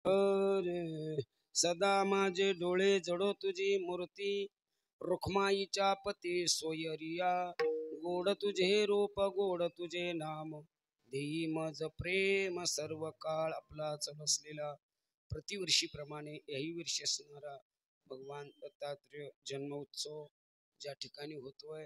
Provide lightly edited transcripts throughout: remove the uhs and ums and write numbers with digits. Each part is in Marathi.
रे सदा माझे डोळे जडो तुझी मूर्ती रुखमाईच्या पती सोयरिया गोड तुझे रूप गोड तुझे नाम देई मज प्रेम सर्व काळ आपलाच बसलेला प्रतिवर्षीप्रमाणे याही वर्षी असणारा भगवान दत्तात्रेय जन्मोत्सव ज्या ठिकाणी होतोय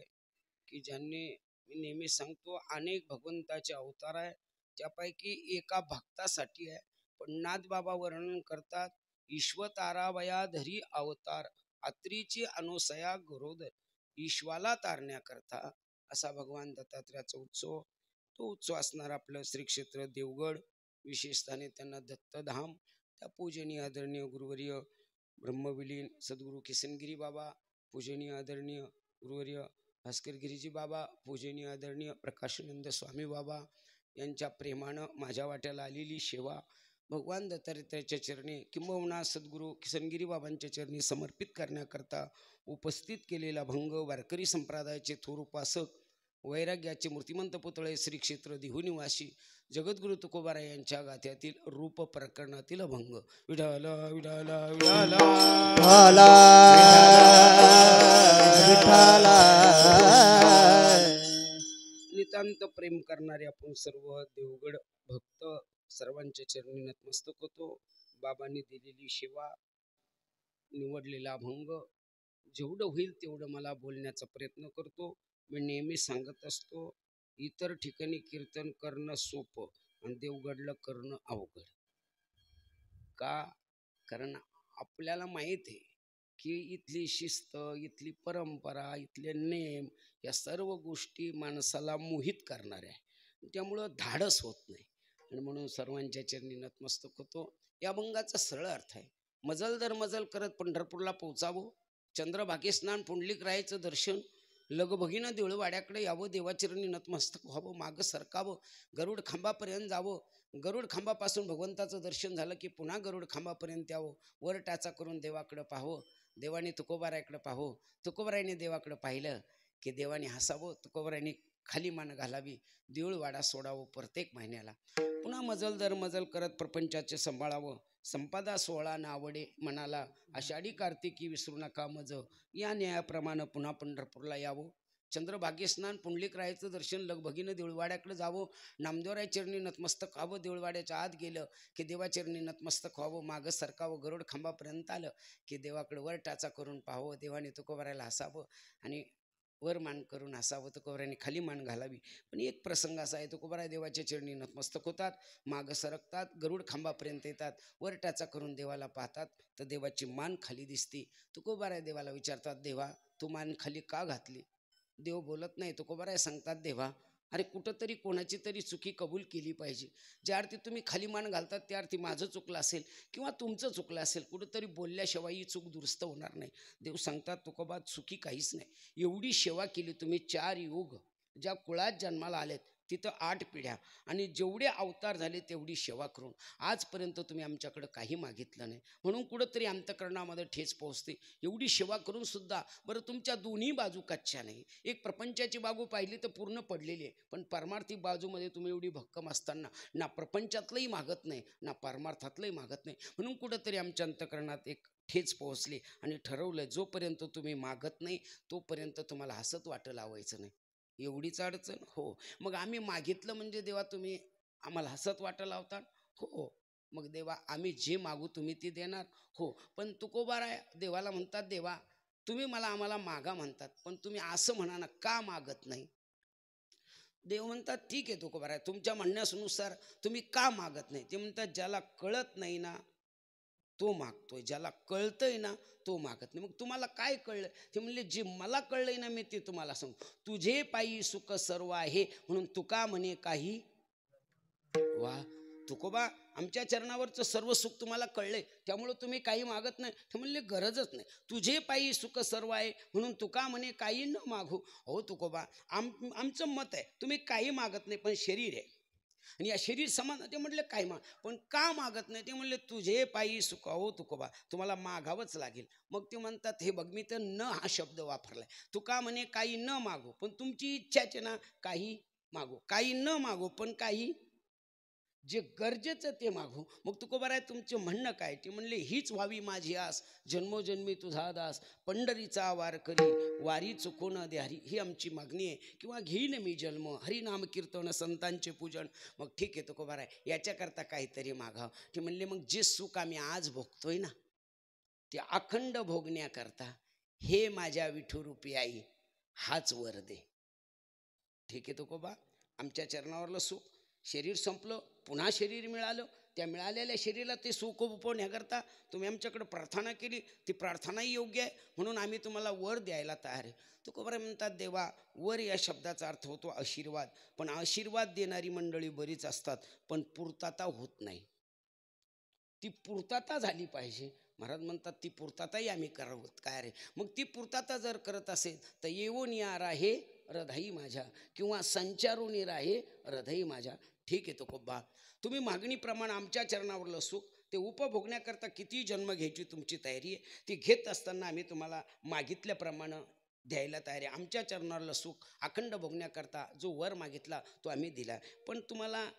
की ज्यांनी मी नेहमी सांगतो अनेक भगवंताचे अवतार आहे त्यापैकी एका भक्तासाठी आहे पण नाथबाबा वर्णन करतात ईश्वतारावया धरी अवतार अत्रीची अनुसया गरोदर ईश्वाला तारण्याकरता असा भगवान दत्तात्रेयाचा उत्सव तो उत्सव असणार आपलं श्री क्षेत्र देवगड विशेषतःने त्यांना दत्तधाम त्या पूजनीय आदरणीय गुरुवर्य ब्रह्मविलीन सद्गुरू किसनगिरी बाबा पूजनीय आदरणीय गुरुवर्य भास्करगिरीजी बाबा पूजनीय आदरणीय प्रकाशानंद स्वामी बाबा यांच्या प्रेमानं माझ्या वाट्याला आलेली सेवा भगवान दत्तात्रेयाच्या चरणी किंबहुना सद्गुरू किसनगिरी बाबांच्या चरणी समर्पित करण्याकरता उपस्थित केलेला भंग वारकरी संप्रदायाचे थोर उपासक वैराग्याचे मूर्तिमंत पुतळे श्री क्षेत्र देहू निवासी जगद्गुरु तुकोबाराय यांच्या गाथ्यातील रूप प्रकरणातील अभंग विठाला विठाला विठाला नितांत प्रेम करणारे आपण सर्व देवगड भक्त सर्वांच्या चरणी नतमस्तक होतो बाबांनी दिलेली सेवा निवडलेला अभंग जेवढं होईल तेवढं मला बोलण्याचा प्रयत्न करतो मी नेहमी सांगत असतो इतर ठिकाणी कीर्तन करणं सोपं आणि देवगडला करणं अवघड का कारण आपल्याला माहित आहे की इथली शिस्त इथली परंपरा इथले नेम या सर्व गोष्टी माणसाला मोहित करणाऱ्या आहे त्यामुळं धाडस होत नाही आणि म्हणून सर्वांच्या चरणी नतमस्तक होतो या अभंगाचा सरळ अर्थ आहे मजल दर मजल करत पंढरपूरला पोहोचावं चंद्रभागे स्नान पुंडलिक रायाचं दर्शन लगबगीनं देऊळवाड्याकडे यावं देवाचरणी नतमस्तक व्हावं मागं सरकावं गरुड खांबापर्यंत जावं गरुड खांबापासून भगवंताचं दर्शन झालं की पुन्हा गरुड खांबापर्यंत यावं वर टाचा करून देवाकडं पाहावं देवाने तुकोबारायकडं पाहावं तुकोबारायने देवाकडं पाहिलं की देवाने हसावं तुकोबारायने खाली मान घालावी देऊळवाडा सोडावं प्रत्येक महिन्याला पुन्हा मजल दर मजल करत प्रपंचाचे सांभाळावं संपादा सोहळा नावडे मनाला आषाढी कार्तिकी विसरू नका मज या न्यायाप्रमाणे पुन्हा पंढरपूरला यावं चंद्रभागे स्नान पुंडलिक रायाचं दर्शन लगबगीनं देऊळवाड्याकडे जावं नामदेवराय चरणी नतमस्तक व्हावं देऊळवाड्याच्या आत गेलं की देवाचरणी नतमस्तक व्हावं मागं सरकावं गरुड खांबापर्यंत आलं की देवाकडे वर टाचा करून पाहावं देवाने तुकोबारायला हसावं आणि वर मान करून हसावं तुकोबारायने खाली मान घालावी पण एक प्रसंग असा आहे तुकोबाराय देवाच्या चरणी नतमस्तक होतात मागं सरकतात गरुड खांबापर्यंत येतात वर टाचा करून देवाला पाहतात तर देवाची मान खाली दिसते तुकोबाराय देवाला विचारतात देवा तू मान खाली का घातली देव बोलत नाही तुकोबाराय सांगतात देवा अरे कुठंतरी कोणाची तरी चुकी कबूल केली पाहिजे ज्या अर्थी तुम्ही खाली मान घालतात त्या अर्थी माझं चुकलं असेल किंवा तुमचं चुकलं असेल कुठंतरी बोलल्याशिवाय ही चूक दुरुस्त होणार नाही देव सांगतात तुकोबा चुकी काहीच नाही एवढी सेवा केली तुम्ही 4 युग ज्या कुळात जन्माला आलेत तिथं 8 पिढ्या आणि जेवढे अवतार झाले तेवढी सेवा करून आजपर्यंत तुम्ही आमच्याकडं काही मागितलं नाही म्हणून कुठंतरी अंतःकरणामध्ये ठेच पोहोचते एवढी सेवा करून सुद्धा बरं तुमच्या दोन्ही बाजू कच्च्या नाही एक प्रपंचाची बाजू पाहिली तर पूर्ण पडलेली आहे पण परमार्थी बाजूमध्ये तुम्ही एवढी भक्कम असताना ना प्रपंचातलंही मागत नाही ना परमार्थातलंही मागत नाही म्हणून कुठंतरी आमच्या अंतःकरणात एक ठेच पोहोचली आणि ठरवलं जोपर्यंत तुम्ही मागत नाही तोपर्यंत तुम्हाला हसत वाटं लावायचं नाही एवढीच अडचण हो मग आम्ही मागितलं म्हणजे देवा तुम्ही आम्हाला हसत वाटं लावतात हो मग देवा आम्ही जे मागू तुम्ही ती देणार हो पण तुकोबाराय देवाला म्हणतात देवा तुम्ही मला आम्हाला मागा म्हणतात पण तुम्ही असं म्हणा ना का मागत नाही देव म्हणतात ठीक आहे तुकोबाराय तुमच्या म्हणण्यानुसार तुम्ही का मागत नाही ते म्हणतात ज्याला कळत नाही ना तो मागतोय ज्याला कळतंय ना तो मागत नाही मग तुम्हाला काय कळलं ते म्हणले जे मला कळलंय ना मी ते तुम्हाला सांगू तुझे पायी सुख सर्व आहे म्हणून तुका म्हणे काही वा तुकोबा आमच्या चरणावरचं सर्व सुख तुम्हाला कळलंय त्यामुळं तुम्ही काही मागत नाही ते म्हणले गरजच नाही तुझे पायी सुख सर्व आहे म्हणून तुका म्हणे काही न मागू हो तुकोबा आमचं मत आहे तुम्ही काही मागत नाही पण शरीर आहे आणि या शरीर समान ते म्हटले काय माग पण का मागत नाही ते म्हणले तुझे पायी सुख हो तुकोबा तुम्हाला मागावंच लागेल मग ते म्हणतात हे बघ मी तर न हा शब्द वापरलाय तू का म्हणे काही न मागू पण तुमची इच्छाच ना काही मागू काही न मागू पण काही जे गरजेचं ते मागू. मग तुकोबाराय तुमचं म्हणणं काय? ते म्हणले हीच व्हावी माझी आस, जन्मोजन्मी तुझा दास, पंढरीचा वार करी, वारी चुकून दे हरी, ही आमची मागणी आहे. किंवा घेईन मी जन्म, हरिनाम कीर्तन संतांचे पूजन. मग ठीक आहे तुकोबाराय, याच्याकरता काहीतरी मागाव. ते म्हणले मग जे सुख आम्ही आज भोगतोय ना, ते अखंड भोगण्याकरता हे माझ्या विठुरूपी आई हाच वर दे. ठीक आहे तुकोबा, आमच्या चरणावरलं सुख, शरीर संपलं, पुन्हा शरीर मिळालं, त्या मिळालेल्या शरीराला ते सुख उपभोगण्याकरता तुम्ही आमच्याकडे प्रार्थना केली, ती प्रार्थनाही योग्य आहे, म्हणून आम्ही तुम्हाला वर द्यायला तयार आहे. तुकोबा म्हणतात देवा, वर या शब्दाचा अर्थ होतो आशीर्वाद. पण आशीर्वाद देणारी मंडळी बरीच असतात, पण पूर्तता होत नाही. ती पूर्तता झाली पाहिजे. महाराज म्हणतात ती पूर्तताही आम्ही करावं काय रे. मग ती पूर्तता जर करत असेल तर येऊन या राहे हृदयी माझ्या, किंवा संचारून राहे हृदयी माझ्या. ठीक आहे तुकोबा, तुम्ही मागणीप्रमाणे आमच्या चरणावरलं सुख ते उपभोगण्याकरता किती जन्म घ्यायची तुमची तयारी आहे, ती घेत असताना आम्ही तुम्हाला मागितल्याप्रमाणे द्यायला तयार आहे. आमच्या चरणावरलं सुख अखंड भोगण्याकरता जो वर मागितला तो आम्ही दिला. पण तुम्हाला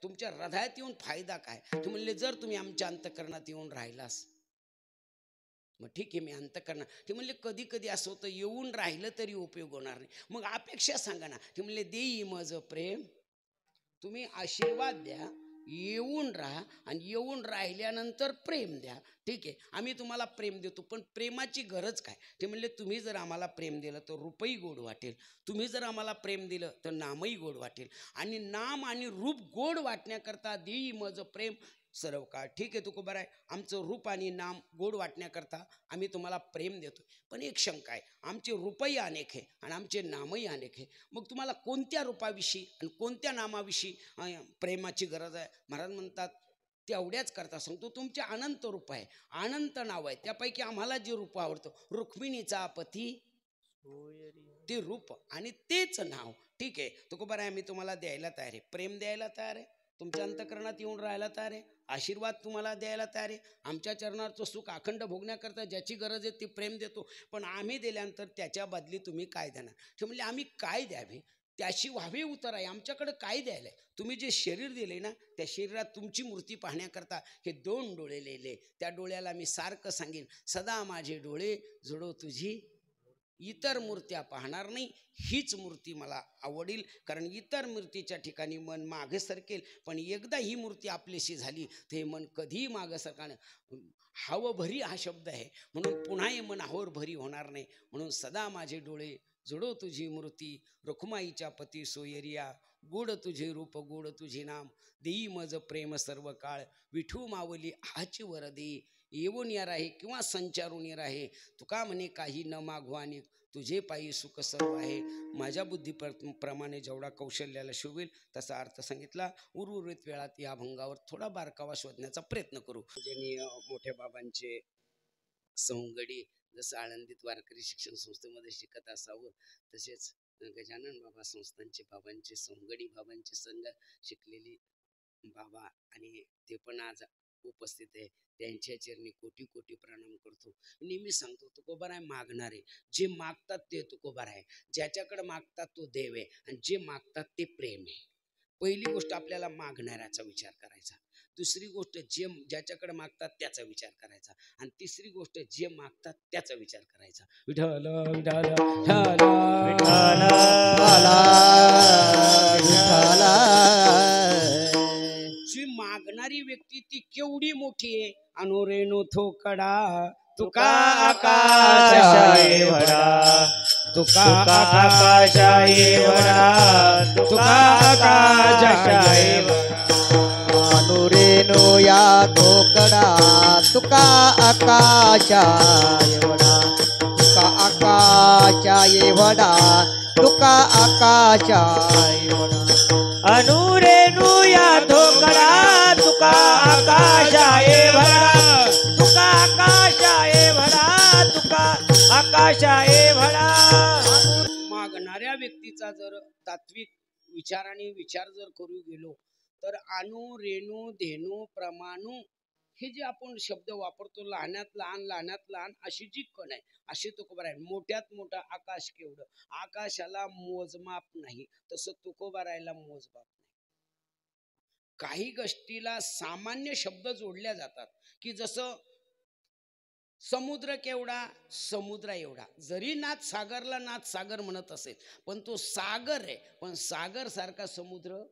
तुमच्या हृदयात येऊन फायदा काय? ते म्हणले जर तुम्ही आमच्या अंतःकरणात येऊन राहिलास, मग ठीक आहे मी अंतःकरणात. ते म्हणले कधी कधी असं होतं येऊन राहिलं तरी उपयोग होणार नाही, मग अपेक्षा सांगा ना. ते म्हणले देई माझं प्रेम, तुम्ही आशीर्वाद द्या, येऊन राहा, आणि येऊन राहिल्यानंतर प्रेम द्या. ठीक आहे, आम्ही तुम्हाला प्रेम देतो, पण प्रेमाची गरज काय? ते म्हणले तुम्ही जर आम्हाला प्रेम दिलं तर रूपही गोड वाटेल, तुम्ही जर आम्हाला प्रेम दिलं तर नामही गोड वाटेल, आणि नाम आणि रूप गोड वाटण्याकरता देई माझं प्रेम सर्व काळ. ठीक आहे तुकोबार आहे, आमचं रूप आणि नाम गोड वाटण्याकरता आम्ही तुम्हाला प्रेम देतो. पण एक शंका आहे, आमचे रूपही अनेक आहे आणि आमचे नामही अनेक आहे. मग तुम्हाला कोणत्या रूपाविषयी आणि कोणत्या नामाविषयी प्रेमाची गरज आहे? महाराज म्हणतात तेवढ्याच करता सांगतो, तुमचे अनंत रूप आहे, अनंत नाव आहे, त्यापैकी आम्हाला जे रूप आवडतं, रुक्मिणीचा पती ते रूप आणि तेच नाव. ठीक आहे तुकोबार आहे, आम्ही तुम्हाला द्यायला तयार आहे, प्रेम द्यायला तयार आहे, तुमच्या अंतःकरणात येऊन राहायला तयार आहे, आशीर्वाद तुम्हाला द्यायला तयार आहे, आमच्या चरणाचं सुख अखंड भोगण्याकरता ज्याची गरज आहे ती प्रेम देतो. पण आम्ही दिल्यानंतर त्याच्या बदली तुम्ही काय देणार? ते म्हणले आम्ही काय द्यावे, त्याशी व्हावे उतर आहे, आमच्याकडे काय द्यायला आहे? तुम्ही जे शरीर दिले ना, त्या शरीरात तुमची मूर्ती पाहण्याकरता हे 2 डोळे लिहिले, त्या डोळ्याला मी सारखं सांगेन सदा माझे डोळे जोडो तुझी, इतर मूर्त्या पाहणार नाही, हीच मूर्ती मला आवडेल. कारण इतर मूर्तीच्या ठिकाणी मन मागे सरकेल, पण एकदा ही मूर्ती आपलीशी झाली तर हे मन कधीही मागे सरकणार. हावभरी हा शब्द आहे, म्हणून पुन्हा हे मन हावर भरी होणार नाही. म्हणून सदा माझे डोळे जोडो तुझी मूर्ती, रखुमाईच्या पती सोयरिया, गोड तुझे रूप गोड तुझे नाम, देई मज प्रेम सर्व काळ, विठू मावली हाची वर देई, येऊन या राहे किंवा संचारून या राहे, तुका म्हणे काही न मागवानी, तुझे पायी सुख सर्व आहे. माझ्या बुद्धीप्रमाणे जेवढा कौशल्याला शोभेल तसा अर्थ सांगितला. उर्वरित वेळात या भंगावर थोडा बारकावा शोधण्याचा प्रयत्न करू. ज्यांनी मोठ्या बाबांचे सवंगडी, जसं आळंदीत वारकरी शिक्षण संस्थेमध्ये शिकत असावं, तसेच गजानन बाबा संस्थांचे बाबांचे सवंगडी, बाबांचे संग शिकलेली बाबा, आणि ते पण आज उपस्थित आहे, त्यांच्या चरणी कोटी कोटी प्रणाम करतो. नेहमी सांगतो तुकोबार आहे मागणारे, जे मागतात ते तुकोबार आहे, ज्याच्याकडे मागतात तो देव आहे, आणि जे मागतात ते प्रेम आहे. पहिली गोष्ट आपल्याला मागणाऱ्याचा विचार करायचा, दुसरी गोष्ट ज्याच्याकडे मागतात त्याचा विचार करायचा, आणि तिसरी गोष्ट जे मागतात त्याचा विचार करायचा. विठ्ठल विठ्ठल जी मागणारी व्यक्ती ती केवढी मोठी आहे. अनुरेणू थोकडा तुका आकाश एवढा, तुका आकाश एवढा, तुका आकाश एवढा, अनुरेणू या धोकडा तुका आकाशा एवढा, तुका आकाशा एवढा, तुका आकाशा एवढा, अनुरेणू या धोकडा तुका आकाशा एवढा, तुका आकाशा एवढा, तुका आकाशा एवढा. मागणाऱ्या व्यक्तीचा जर तात्विक विचाराने विचार जर करू गेलो तर अनु रेणू धेनू प्रमाणू हे जे आपण शब्द वापरतो, लहानात लहान लहानात लहान अशी जी कण आहे, अशी तुकोबार आहे. मोठ्यात मोठा आकाश केवढं, आकाशाला मोजमाप नाही, तसं तुकोबारायला मोजमाप नाही. काही गोष्टीला सामान्य शब्द जोडल्या जातात की जसं समुद्र केवढा, समुद्र एवढा. जरी नाथ सागरला नाथ सागर म्हणत असेल पण तो सागर आहे, पण सागर सारखा समुद्र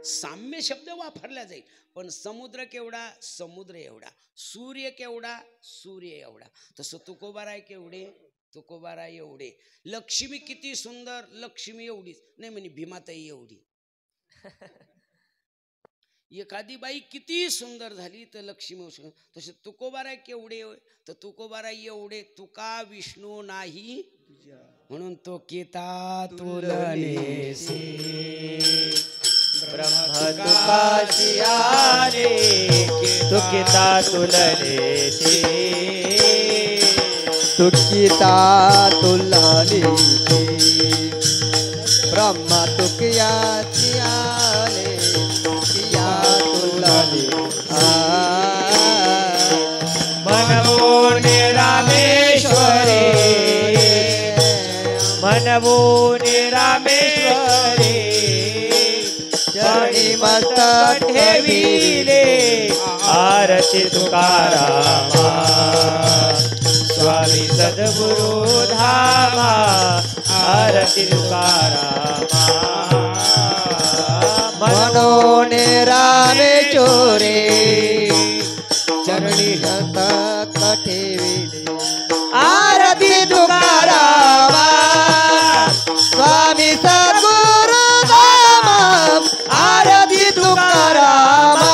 साम्य शब्द वापरला जाईल. पण समुद्र केवढा, समुद्र एवढा. सूर्य केवढा, सूर्य एवढा. तसं तुकोबाराय केवढे, तुकोबाराय एवढे. लक्ष्मी किती सुंदर, लक्ष्मी एवढीच. नाही म्हणे भीमाताई एवढी. एखादी बाई किती सुंदर झाली तर लक्ष्मी. तसे तुकोबाराय केवढे, तर तुकोबाराय एवढे. तुका विष्णू नाही म्हणून तो केता तुलनेसे. ब्रह्म तुकाशी आले तुकिता तुलनेशी. तुकिता तुलनेशी. ब्रह्म तुकियाची आले तुकिया तुलनेशी. मनवोने रामेश्वरी मनवोने रामेश्वरी. चरणी मस्तक ठेविले आरती तुकारामा. स्वामी सद्गुरु धामा आरती तुकारामा. मनोने रामेश्वरी चरणी मस्तक ठेविले आरती तुकारामा. स्वामी सद्गुरु धामा आरती तुकारामा.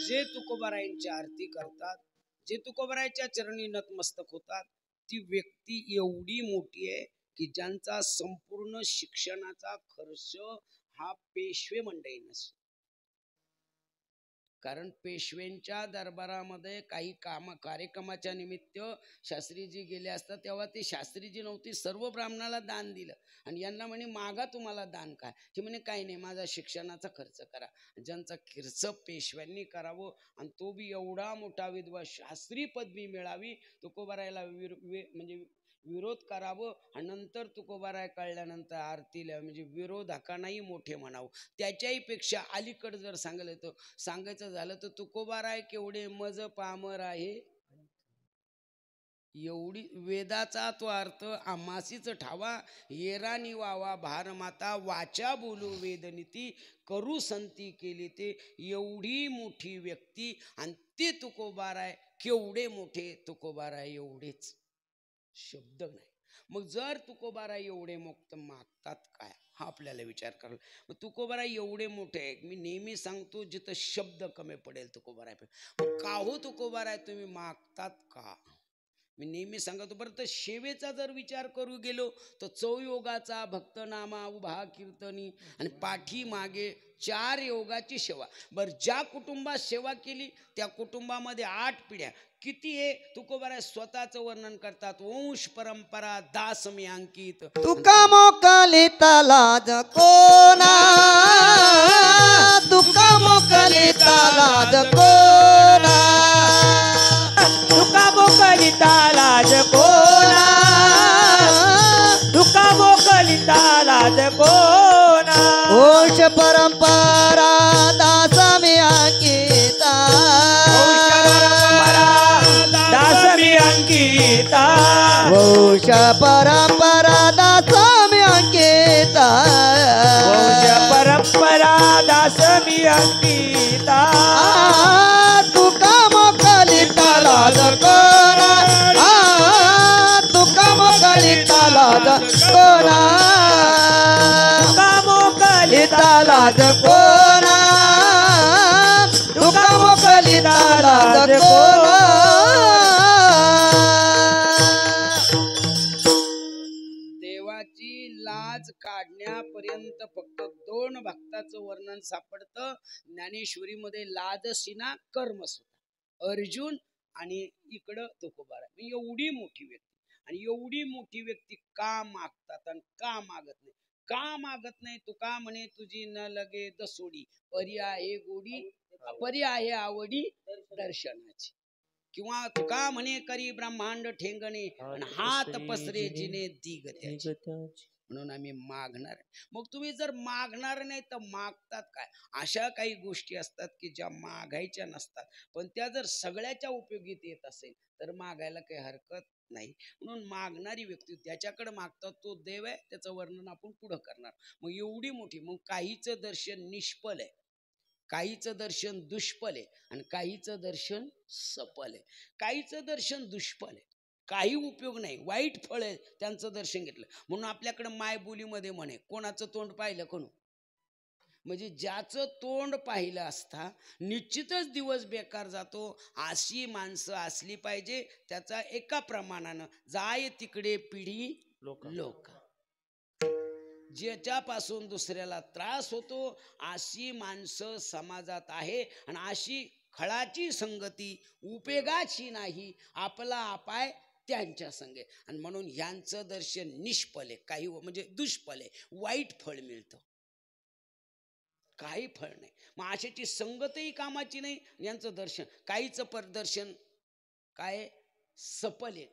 जे तुकोबारायांची आरती करतात, जे तुकोबारायांच्या चरणी नतमस्तक होतात, ती व्यक्ती एवढी मोठी आहे की ज्यांचा संपूर्ण शिक्षणाचा खर्च हा पेशवे मंडळी नसतो. कारण पेशव्यांच्या दरबारामध्ये काही कार्यक्रमाच्या निमित्त शास्त्रीजी गेले असतात तेव्हा ते शास्त्रीजी नव्हती, सर्व ब्राह्मणाला दान दिलं. आणि यांना म्हणे मागा तुम्हाला दान काय, ते म्हणे काही नाही माझा शिक्षणाचा खर्च करा. ज्यांचा खर्च पेशव्यांनी करावं आणि तो बी एवढा मोठा विद्वान शास्त्री पदवी मिळावी, तुकोबारायला म्हणजे विरोध करावं. आणि नंतर तुकोबाराय कळल्यानंतर आरतीला म्हणजे विरोधकांनाही मोठे म्हणावं. त्याच्याही पेक्षा अलीकडे जर सांगायचं झालं तर तुकोबाराय केवढे मज पामर आहे. एवढी वेदाचा तो अर्थ आमासीच ठावा. येरानी वावा भारमाता वाचा बोलू वेदनीती करू संती केली ते. एवढी मोठी व्यक्ती आणि ते तुकोबाराय केवढे मोठे. तुकोबाराय एवढेच शब्द नाही. मग जर तुकोबाराय एवढे मुक्त मागतात काय हा आपल्याला विचार करायला. मग तुकोबाराय एवढे मोठे आहे. मी नेहमी सांगतो जिथं शब्द कमी पडेल तुकोबाराय. मग का हो तुकोबाराय तुम्ही मागतात का. मी नेहमी सांगतो. बरं तर सेवेचा जर विचार करू गेलो तर चौयोगाचा भक्तनामा उभा कीर्तनी आणि पाठी मागे 4 योगाची सेवा. बरं ज्या कुटुंबात सेवा केली त्या कुटुंबामध्ये 8 पिढ्या किती आहे. तुकोबाराय स्वतःचं वर्णन करतात. वंश परंपरा दास मी अंकित. तुका मोकलिता लाज कोणा. तुका मोकलिता लाज कोणा. तुका मोकलिता लाज कोणा. तुका मोकलिता लाज कोणा. वंश परंपरा दास मी अंकिता. दास मी अंकिता. वंश परंपरा दास मी अंकिता. वंश परंपरा दास मी अंकिता. तुका मोकलिता लाज कोणा. तुका मोकलिता लाज कोणा. तुका मोकलिता लाज कोणा. तुका मोकलिता लाज कोणा. देवाची लाज काढण्यापर्यंत फक्त 2 भक्ताचं वर्णन सापडतं ज्ञानेश्वरीमध्ये. लाजसीना कर्मसुद्धा अर्जुन आणि इकडं तुकोबाराय. एवढी मोठी व्यक्ती आणि एवढी मोठी व्यक्ती का मागतात आणि का मागत नाही. का मागत नाही. तुका म्हणे तुझी न लगे दसोडी परी आहे गोडी परी आहे आवडी दर्शनाची. किंवा तुका म्हणे करी ब्रह्मांड ठेंगणे आणि हात पसरे जिने दिगत्याची. म्हणून आम्ही मागणार आहे. मग तुम्ही जर मागणार नाही तर मागतात काय? अशा काही गोष्टी असतात की ज्या मागायच्या नसतात, पण त्या जर सगळ्याच्या उपयोगीत येत असेल तर मागायला काही हरकत नाही. म्हणून मागणारी व्यक्ती ज्याच्याकडे मागतात तो देव आहे, त्याचं वर्णन आपण पुढं करणार. मग एवढी मोठी, मग काहीचं दर्शन निष्फल आहे, काहीचं दर्शन दुष्फल आहे आणि काहीचं दर्शन सफल आहे. काहीचं दर्शन दुष्फल आहे, काही उपयोग नाही, वाईट फळ आहे, त्यांचं दर्शन घेतलं. म्हणून आपल्याकडे मायबोलीमध्ये म्हणे, कोणाचं तोंड पाहिलं कोण, म्हणजे ज्याचं तोंड पाहिलं असता निश्चितच दिवस बेकार जातो. अशी माणसं असली पाहिजे. त्याचा एका प्रमाणानं जाय तिकडे पिढी लोक, ज्याच्यापासून दुसऱ्याला त्रास होतो अशी माणसं समाजात आहे. आणि अशी खळाची संगती उपयोगाची नाही, आपला अपाय त्यांच्या संगे. आणि म्हणून ह्यांचं दर्शन निष्फल आहे, काही म्हणजे दुष्फल आहे, वाईट फळ मिळतं, काही फळ नाही. मग अशाची संगतही कामाची नाही. यांचं दर्शन, काहीचं परदर्शन काय सफल आहे,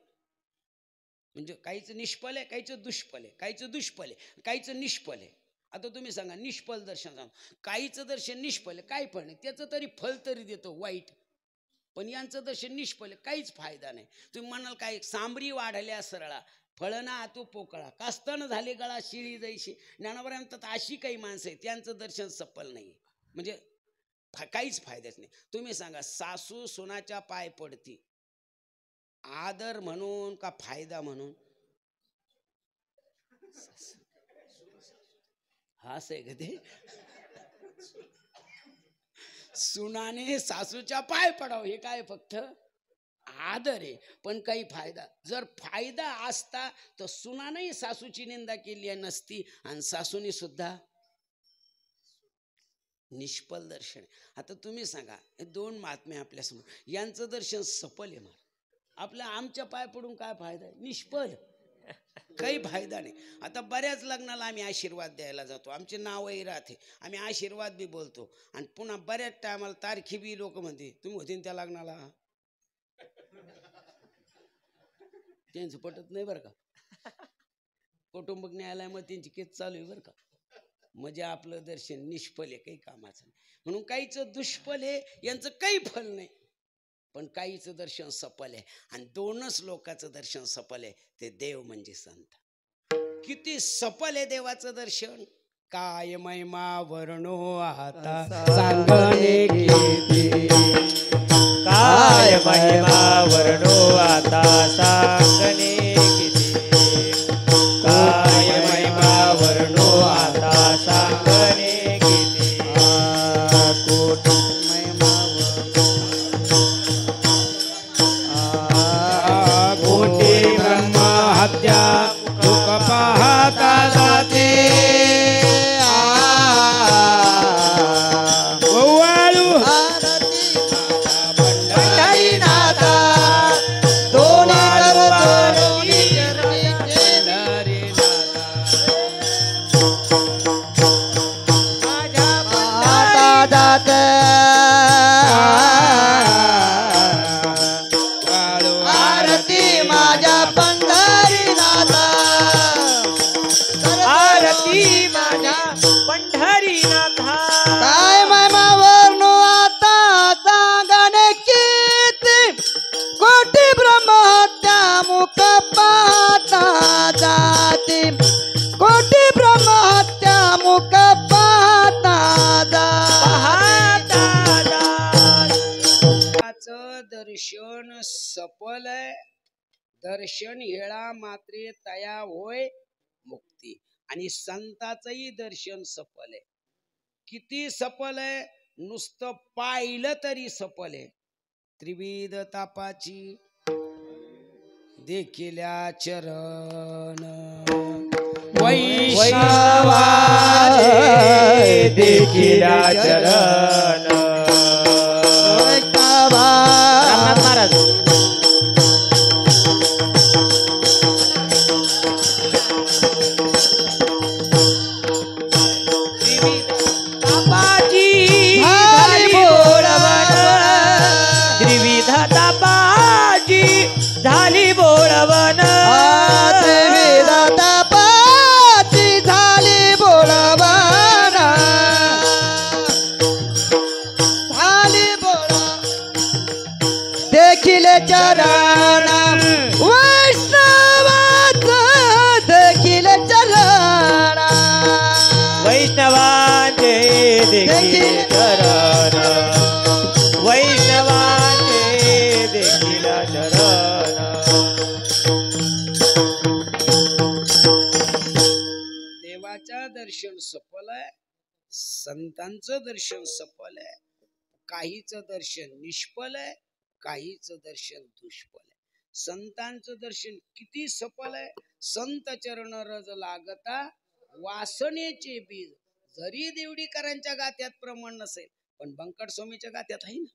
म्हणजे काहीचं निष्फल आहे, काहीचं दुष्फल आहे, काहीचं दुष्फल आहे, काहीचं निष्फल आहे. आता तुम्ही सांगा, निष्फल दर्शन सांगा, काहीचं दर्शन निष्फल आहे, काही फळ नाही, त्याचं तरी फल तरी देतो वाईट. पण यांचं दर्शन निष्फल आहे, काहीच फायदा नाही. तुम्ही म्हणाल काय, सांबरी वाढल्या सरळा, फळना आतू पोकळा, कास्तानं झाले गळा शिळी जैशी. ज्ञानावर म्हणतात अशी काही माणसं आहेत, त्यांचं दर्शन सफल नाही, म्हणजे काहीच फायद्याच नाही. तुम्ही सांगा, सासू सोनाच्या पाय पडती, आदर म्हणून का फायदा म्हणून? हास आहे का ते? सुनाने सासूच्या पाय पडाव हे काय फक्त आदर आहे, पण काही फायदा. जर फायदा असता तर सुनानेही सासूची निंदा केली नसती आणि सासूने सुद्धा. निष्फल दर्शन. आता तुम्ही सांगा, हे दोन महात्मे आपल्यासमोर, यांचं दर्शन सफल आहे, आपल्या आमच्या पाय पडून काय फायदा? निष्फल, काही फायदा नाही. आता बऱ्याच लग्नाला आम्ही आशीर्वाद द्यायला जातो, आमचे नावही राहते, आम्ही आशीर्वाद बी बोलतो, आणि पुन्हा बऱ्याच टायमाला तारखी बी लोक म्हणते तुम्ही होते त्या लग्नाला, त्यांचं पटत नाही बरं का. कौटुंबिक न्यायालयामध्ये त्यांची केस चालू आहे बरं का. म्हणजे आपलं दर्शन निष्फल आहे, काही कामाचं नाही. म्हणून काहीचं दुष्फल आहे, यांचं काही फल नाही, पण काहीचं दर्शन सफल आहे. आणि दोनच लोकांचं दर्शन सफल आहे, ते देव म्हणजे संत. किती सफल आहे देवाचं दर्शन, काय महिमा वर्णो आता सांगणे किती, काय महिमा वर्णो आता सांगणे किती, काय महिमा वर्णो आता सांगणे किती. कोटी महिमा कोटी ब्रह्म हत्या दुःख पाहता जाते, दर्शन सफल आहे. दर्शन हेळा मात्रे तया होय मुक्ती. आणि संताचंही दर्शन सफल आहे. किती सफल आहे? नुसतं पाहिलं तरी सफल आहे. त्रिविध तापाची देखिल्या चरण वैष्णवा देखिल्या चरण. महाराज झाली बोळवण, त्रिविध तापाची दर्शन सफल आहे, संतांचं दर्शन सफल आहे, काहीचं दर्शन निष्फल आहे, काहीचं दर्शन दुष्फल आहे. संतांचं दर्शन किती सफल आहे. संत चरण रज लागता वासनेचे बीज. जरी देवडीकरांच्या गात्यात प्रमाण नसेल पण बंकट स्वामीच्या गात्यात आहे ना.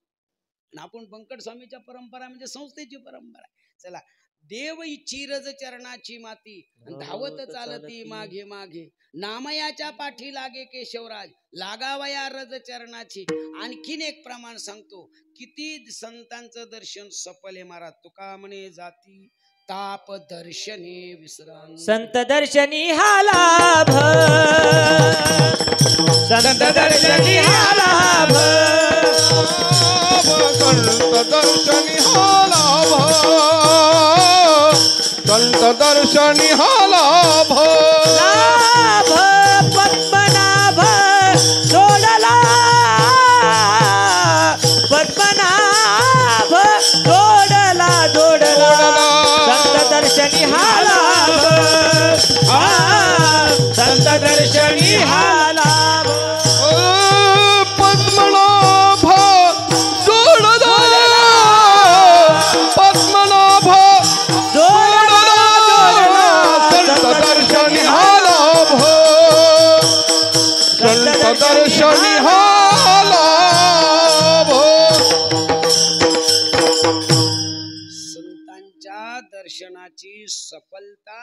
आणि आपण बंकट स्वामीच्या परंपरा म्हणजे संस्थेची परंपरा आहे. चला, देव इच्छी रज चरणाची माती धावत चालती मागे मागे. नामयाच्या पाठी लागे केशवराज लागावया रज चरणाची. आणखीन एक प्रमाण सांगतो, किती संतांचं दर्शन सफल आहे महाराज. तुका म्हणे जाती ताप दर्शने विश्रांत. संत दर्शनी हा लाभ, संत दर्शनी हा लाभ, संत दर्शनी हा लाभ, संत दर्शनी हा लाभ. लाभ पद्मनाभ जोडला, पद्मनाभ जोडला जोडला. संत दर्शनी हा लाभ, संत दर्शनी हा लाभ. पद्मनाभ जोडला, पद्मनाभ जोडला जोडला. संत दर्शनी हा लाभ, संत दर्शनी हा लाभ. संतांच्या दर्शनाची सफलता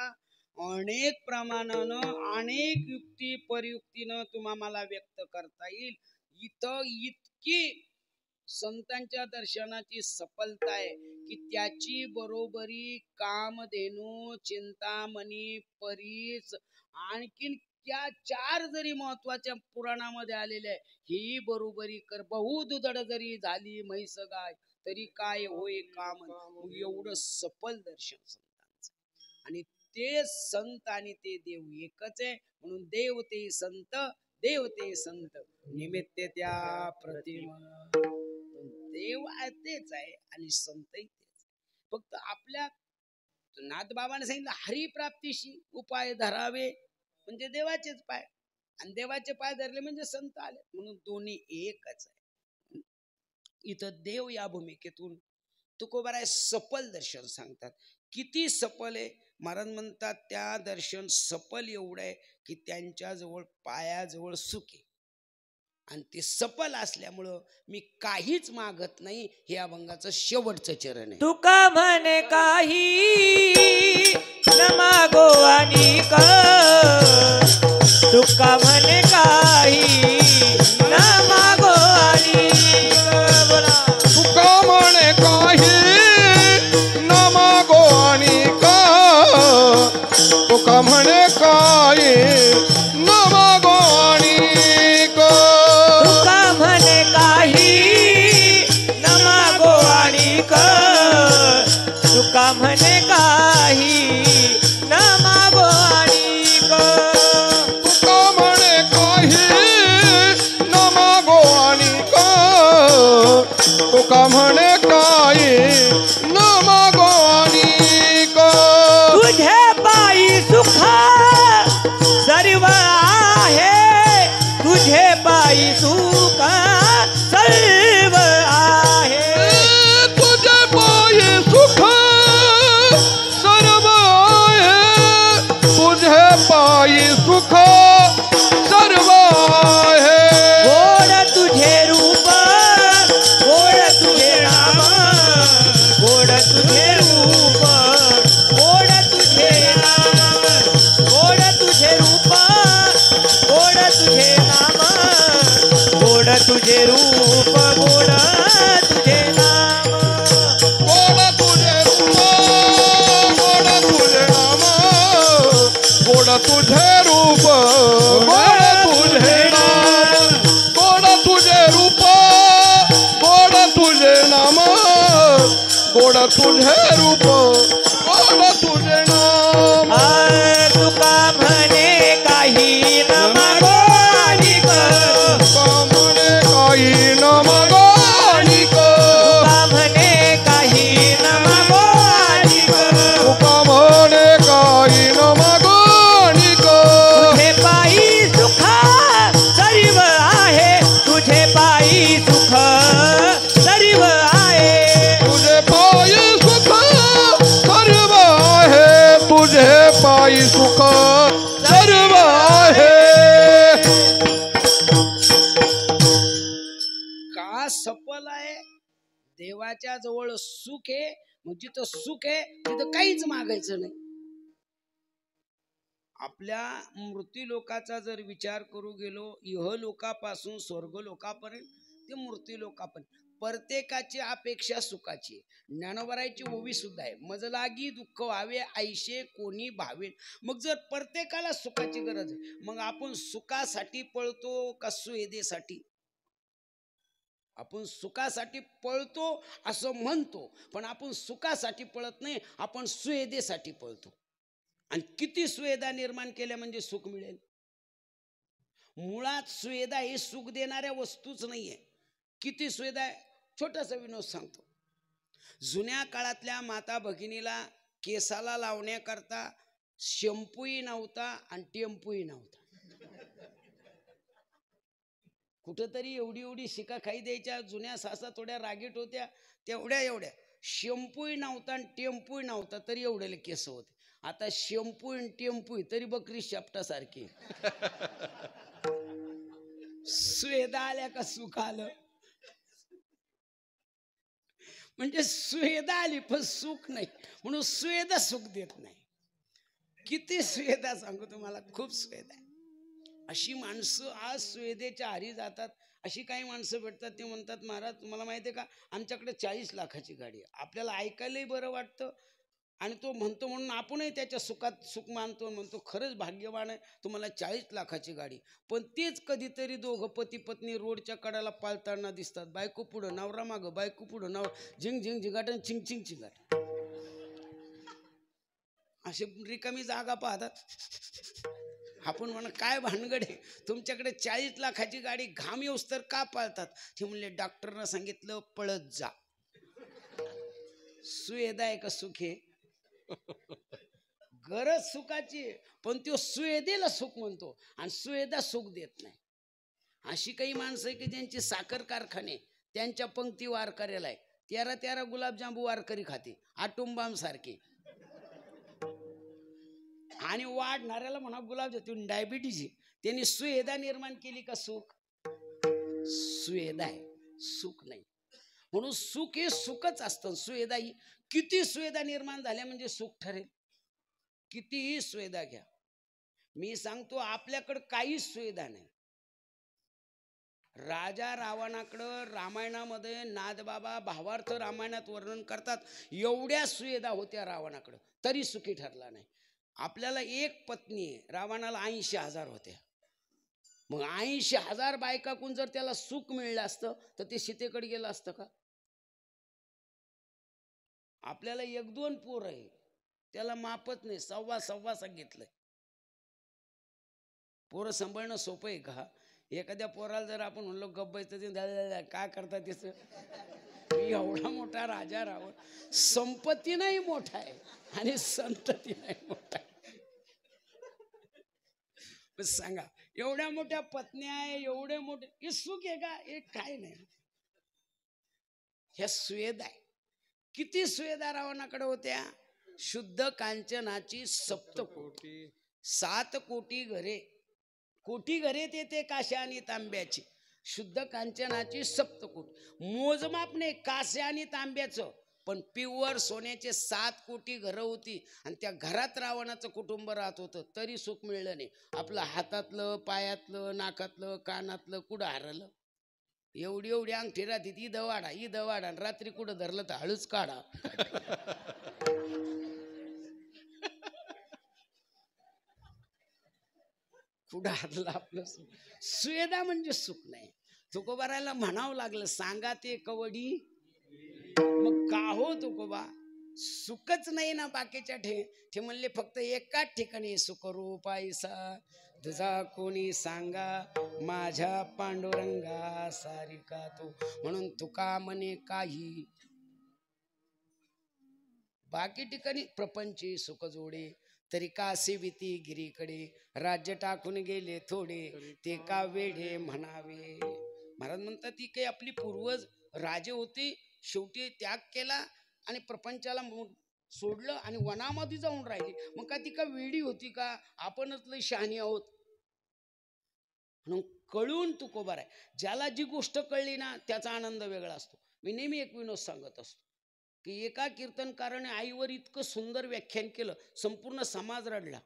अनेक प्रमाणानं अनेक युक्ती परयुक्तीनं तुम्हाला व्यक्त करता येईल. इथं इतकी संतांच्या दर्शनाची सफलता आहे की त्याची बरोबरी कामधेनू, चिंतामणी, परीस, आणखीन त्या 4 जरी महत्वाच्या पुराणामध्ये आलेल्या आहे, ही बरोबरी कर. बहुदुधड जरी झाली म्हैस गाय तरी काय होय काम. एवढं सफल दर्शन संतांचं. आणि ते संत आणि ते देव एकच आहे. म्हणून देव ते संत, देव ते संत निमित्त त्या प्रतिमा. देव तेच आहे आणि संतही तेच. फक्त आपल्या नाथबाबाने सांगितलं हरिप्राप्तीशी उपाय धरावे, म्हणजे देवाचेच पाय, आणि देवाचे पाय धरले म्हणजे संत आले. म्हणून दोन्ही एकच आहे. इथं देव या भूमिकेतून तुकोबाराय सफल दर्शन सांगतात. किती सफल आहे महाराज म्हणतात. त्या दर्शन सफल एवढं आहे की त्यांच्याजवळ पायाजवळ सुख आहे. आणि ते सफल असल्यामुळं मी काहीच मागत नाही. हे अभंगाचं शेवटचं चरण आहे. तुका म्हणे काही न मागो आणि क, तुका म्हणे काही न मागो आणि तुका म्हणे काही न मागो आणि का, तुका म्हणे काही न मागो आणि का. तुका म्हणे काही न मागो आणि क, तुका म्हणे काही न मागो आणि क. तुका म्हणे काही न मागो आणि का, तुका म्हणे काही न मागो आणि का. तुझे पायी सुख सर्व आहे, तुझे पायी सुख सर्व आहे. तुझे पायी सुख सर्व आहे, तुझे पायी सुख सर्व आहे. गोड तुझे रूप, गोड तुझे नाम, गोड तुझे रूप, गोड तुझे नाम, गोड तुझे रूप, गोड तुझे नाम, गोड तुझे रूप, गोड तुझे नाम. गोड तुझे रूप, गोड तुझे नाम, गोड तुझे रूप, गोड तुझे नाम, गोड तुझे रूप, गोड तुझे नाम, गोड तुझे रूप, गोड तुझे नाम. तुका म्हणे काही न मागो आणि क, तुका म्हणे काही न मागो आणि क, तुका म्हणे काही न मागो आणि क. तुका म्हणे काही न मागो आणि क. तुझे पायी सुख सर्व आहे. का सफल आहे? देवाच्या जवळ सुख आहे. मग जिथं सुख आहे तिथं काहीच मागायचं नाही. आपल्या मृत्यू लोकाचा जर विचार करू गेलो, इह लोकापासून स्वर्ग लोकापर्यंत ते मृत्यू लोकापर्यंत प्रत्येकाची अपेक्षा सुखाची. ज्ञानोबरायची ओवी सुद्धा आहे, मज लागी दुःख व्हावे ऐशे कोणी भावे. मग जर प्रत्येकाला सुखाची गरज आहे, मग आपण सुखासाठी पळतो का सुवेदेसाठी? आपण सुखासाठी पळतो असं म्हणतो, पण आपण सुखासाठी पळत नाही, आपण सुवेदेसाठी पळतो. आणि किती सुवेदा निर्माण केल्या म्हणजे सुख मिळेल? मुळात सुवेदा हे सुख देणाऱ्या वस्तूच नाहीये. किती सुवेदा आहे? छोटासा विनोद सांगतो. जुन्या काळातल्या माता भगिनीला केसाला लावण्याकरता शॅम्पूही नव्हता आणि टेम्पूही नव्हता. कुठंतरी एवढी एवढी शिका खाई द्यायच्या. जुन्या सासा थोड्या रागीट होत्या, तेवढ्या एवढ्या. शॅम्पूही नव्हता आणि टेम्पूही नव्हता, तरी एवढ्याले केस होते. आता शॅम्पू आणि टेम्पू तरी बकरी शापटासारखी. सुवेदा आल्या का सुख आलं? म्हणजे सुवेदा आली पण सुख नाही, म्हणून सुवेदा सुख देत नाही. किती सुवेदा सांगू तुम्हाला, खूप सुवेदा आहे. अशी माणसं आज सुवेदेच्या आरी जातात. अशी काही माणसं भेटतात, ते म्हणतात महाराज तुम्हाला माहिती आहे का, आमच्याकडे 40 लाखाची गाडी आहे. आपल्याला ऐकायलाही बरं वाटतं आणि तो म्हणतो म्हणून आपणही त्याच्या सुखात सुख मानतो, म्हणतो खरंच भाग्यवान आहे तुम्हाला 40 लाखाची गाडी. पण तेच कधीतरी दोघं पती पत्नी रोडच्या कडाला पाळताना दिसतात. बायको पुढं नवरा मागं, बायको पुढं नवरा, झिंग झिंग झिंगाट आणि चिंग चिंग चिंगाट. असे रिकामी जागा पाहतात. आपण म्हणा काय भानगड आहे तुमच्याकडे 40 लाखाची गाडी, घाम येऊस तर का पाळतात? ते म्हणले डॉक्टरनं सांगितलं पळत जा. सुवेदा आहे का सुख आहे? गरज सुखाची आहे, पण तो सुवेदेला सुख म्हणतो आणि सुवेदा सुख देत नाही. अशी काही माणसं आहे की ज्यांची साखर कारखाने, त्यांच्या पंक्ती वारकऱ्याला आहे. 13 गुलाबजांबू वारकरी खाते, आटुंबाम सारखे. आणि वाढणाऱ्याला म्हणा गुलाबजाम, डायबिटीज, त्यांनी सुवेदा निर्माण केली का सुख? सुवेदा आहे, सुख नाही. म्हणून सुख हे सुखच असतं. सुवेदा ही किती सुवेदा निर्माण झाल्या म्हणजे सुख ठरेल. कितीही सुवेदा घ्या, मी सांगतो आपल्याकडं काहीच सुविधा नाही. राजा रावणाकडं रामायणामध्ये नादबाबा भावार्थ रामायणात वर्णन करतात, एवढ्या सुविधा होत्या रावणाकडं, तरी सुखी ठरला नाही. आपल्याला एक पत्नी आहे, रावणाला 80,000 होत्या. मग 80,000 बायकाकून जर त्याला सुख मिळलं असतं तर ते सीतेकडे गेलं असतं का? आपल्याला 1-2 पोर आहे, त्याला मापत नाही, सव्वा सांगितलंय. पोरं सांभाळणं सोपं आहे का? एखाद्या पोराला जर आपण म्हणलो गब्बायचं काय करता त्याचं? एवढा मोठा राजा रावण, संपत्ती नाही मोठा आहे आणि संतती नाही मोठा आहे. सांगा, एवढ्या मोठ्या पत्न्या आहे, एवढे मोठे, हे सुख आहे का? हे काय नाही. ह्या सुवेदा आहे. किती सुवेदा रावणाकडे होत्या? शुद्ध कांचनाची 7 कोटी, 7 कोटी घरे, कोटी घरे ते काश्या आणि तांब्याची, शुद्ध कांचनाची 7 कोटी. मोजमाप नाही काश्या आणि तांब्याचं, पण प्युअर सोन्याचे 7 कोटी घरं होती. आणि त्या घरात रावणाचं कुटुंब राहत होतं, तरी सुख मिळलं नाही. आपलं हातातलं, पायातलं, नाकातलं, कानातलं कुठं हरलं? एवढी अंगठी राहते, इथं वाढा, रात्री कुठं धरलं तर हळूच काढा. कुठं हरलं आपलं सुख? सुवेदा म्हणजे सुख नाही. तुकोबारायला म्हणावं लागलं, सांगा ते कवडी. मग का हो तुकोबा, सुखच नाही ना बाकीच्या ते म्हणले फक्त एकाच ठिकाणी सुख रूप ऐसा तुझा कोणी सांगा, माझ्या पांडुरंगा सारिका तू. म्हणून तुका म्हणे काही, बाकी ठिकाणी प्रपंची सुख जोडे, तरी का सेविती गिरीकडे, राज्य टाकून गेले थोडे, ते का वेढे म्हणावे. महाराज म्हणतात ती काही आपली पूर्वज राजे होते, शेवटी त्याग केला आणि प्रपंचाला सोडलं आणि वनामध्ये जाऊन राहिली. मग का ती का वेडी होती का? आपणच लई शहाणी आहोत. म्हणून कळून तुकोबा आहे. ज्याला जी गोष्ट कळली ना त्याचा आनंद वेगळा असतो. मी नेहमी एक विनोद सांगत असतो की एका कीर्तनकाराने आईवर इतकं सुंदर व्याख्यान केलं, संपूर्ण समाज रडला,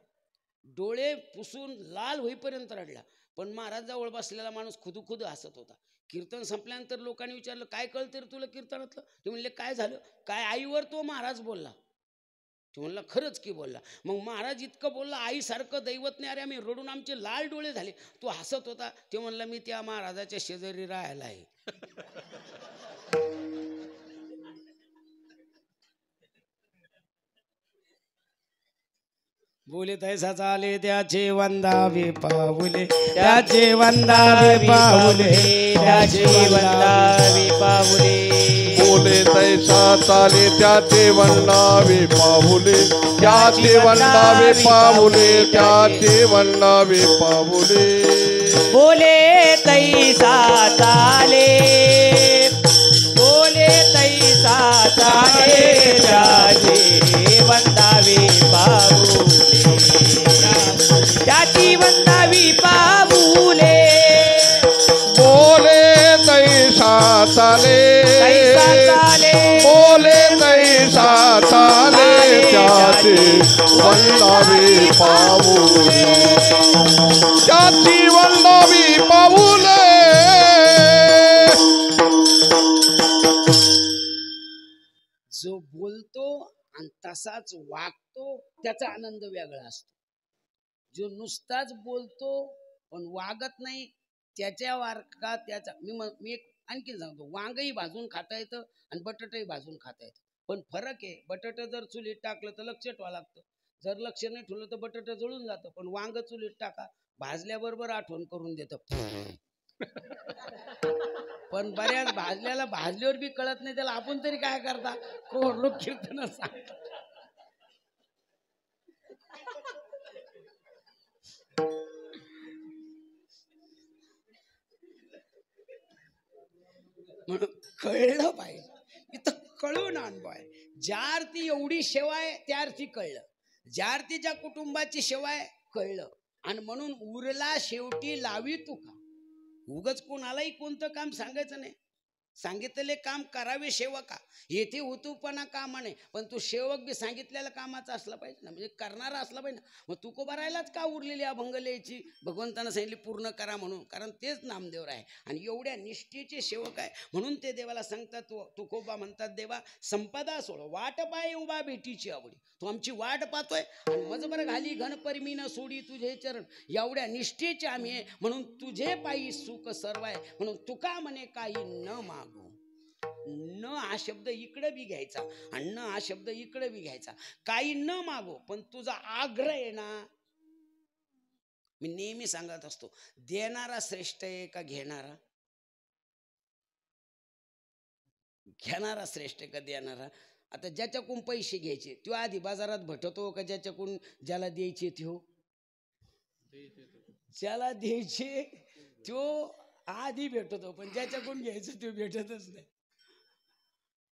डोळे पुसून लाल होईपर्यंत रडला. पण महाराज जवळ बसलेला माणूस खुदू हसत होता. कीर्तन संपल्यानंतर लोकांनी विचारलं, काय कळतं रे तुला कीर्तनातलं? ते म्हणले, काय झालं? काय आईवर तो महाराज बोलला? तो म्हणला, खरंच की बोलला. मग महाराज इतकं बोलला, आईसारखं दैवत नाही. अरे आम्ही रडून आमचे लाल डोळे झाले. तो हसत होता. ते म्हणला, मी त्या महाराजाच्या शेजारी राहायला आहे. बोले तैसा चाले त्याचे वंदावे पाऊले, त्याचे वंदावे पाऊले, त्याचे वंदावे पाऊले. बोले तैसा चाले त्याचे वंदावे पाऊले, त्याचे वंदावे पाऊले, त्याचे वंदावे पाऊले. बोले तैसा चाले, बोले तैसा चाले त्याचे वंदावे पाऊले, त्याची वंदावी पाऊले. बोले तैसा चाले, तैसा चाले, बोले तैसा चाले त्याचे वंदावे पाऊले, त्याची वंदावी पाऊले. जो बोलतो आणि तसाच वागतो त्याचा आनंद वेगळा असतो. जो नुसताच बोलतो पण वागत नाही त्याच्या वारका त्याचा. मी एक आणखी सांगतो, वांगही भाजून खाता येतं आणि बटाटाही भाजून खाता येतं. पण फरक आहे, बटाटा जर चुलीत टाकलं तर लक्ष ठेवावं लागतं, जर लक्ष नाही ठेवलं तर बटाटा जळून जातं. पण वांग चुलीत टाका, भाजल्याबरोबर आठवण करून देतं. पण बऱ्याच भाजल्याला भाजल्यावर बी कळत नाही त्याला. आपण तरी काय करता, कोण लोक कीर्तन सांगतात. म्हणून कळलं पाहिजे, इथं कळून आणबाय. ज्या अर्थी एवढी सेवा आहे त्या अर्थी कळलं, ज्या अर्थीच्या कुटुंबाची सेवा आहे कळलं. आणि म्हणून उरला शेवटी लावी तुका. उगच कोणालाही कोणतं काम सांगायचं नाही, सांगितलेले काम करावे सेवका. येथे हुतूपणा कामा नाही, पण तू सेवक बी सांगितलेल्या कामाचा असला पाहिजे ना, म्हणजे करणारा असला पाहिजे ना. मग तुकोबा राहिलाच का उरलेली अभंग लिहायची? भगवंतानं सांगितली पूर्ण करा म्हणून, कारण तेच नामदेव आहे आणि एवढ्या निष्ठेचे सेवक आहे. म्हणून ते देवाला सांगतात, तुकोबा म्हणतात, देवा संपदा सोड वाट पाय उभा भेटीची आवडी. तू आमची वाट पाहतोय आणि मजबर घाली घनपरमी न सोडी तुझे चरण. एवढ्या निष्ठेचे आम्ही आहे म्हणून तुझे पायी सुख सर्व आहे. म्हणून तुका म्हणे काही न मागू. न हा शब्द इकडे बी घ्यायचा आणि न हा शब्द इकडे बी घ्यायचा. काही न मागो, पण तुझा आग्रह आहे ना. मी नेहमी सांगत असतो, देणारा श्रेष्ठ आहे का घेणारा? घेणारा श्रेष्ठ आहे का देणारा? आता ज्याच्याकडून पैसे घ्यायचे तो आधी बाजारात भटतो का ज्याच्याकडून ज्याला द्यायचे तो? ज्याला द्यायचे तो आधी भेटतो, पण ज्याच्याकडून घ्यायचं तो भेटतच नाही.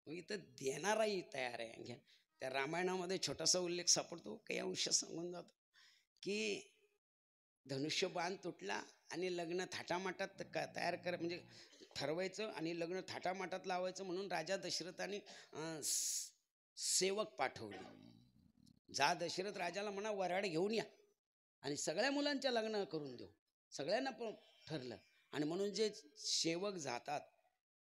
इथं देणाराही तयार आहे. त्या रामायणामध्ये छोटासा उल्लेख सापडतो, काही अंश सांगून जातो की धनुष्य बाण तुटला आणि लग्न थाटामाटात तयार कर, म्हणजे ठरवायचं आणि लग्न थाटामाटात लावायचं म्हणून राजा दशरथाने सेवक पाठवले. जा दशरथ राजाला म्हणा वऱ्हाड घेऊन या आणि सगळ्या मुलांच्या लग्न करून देऊ. सगळ्यांना पण ठरलं आणि म्हणून जे सेवक जातात,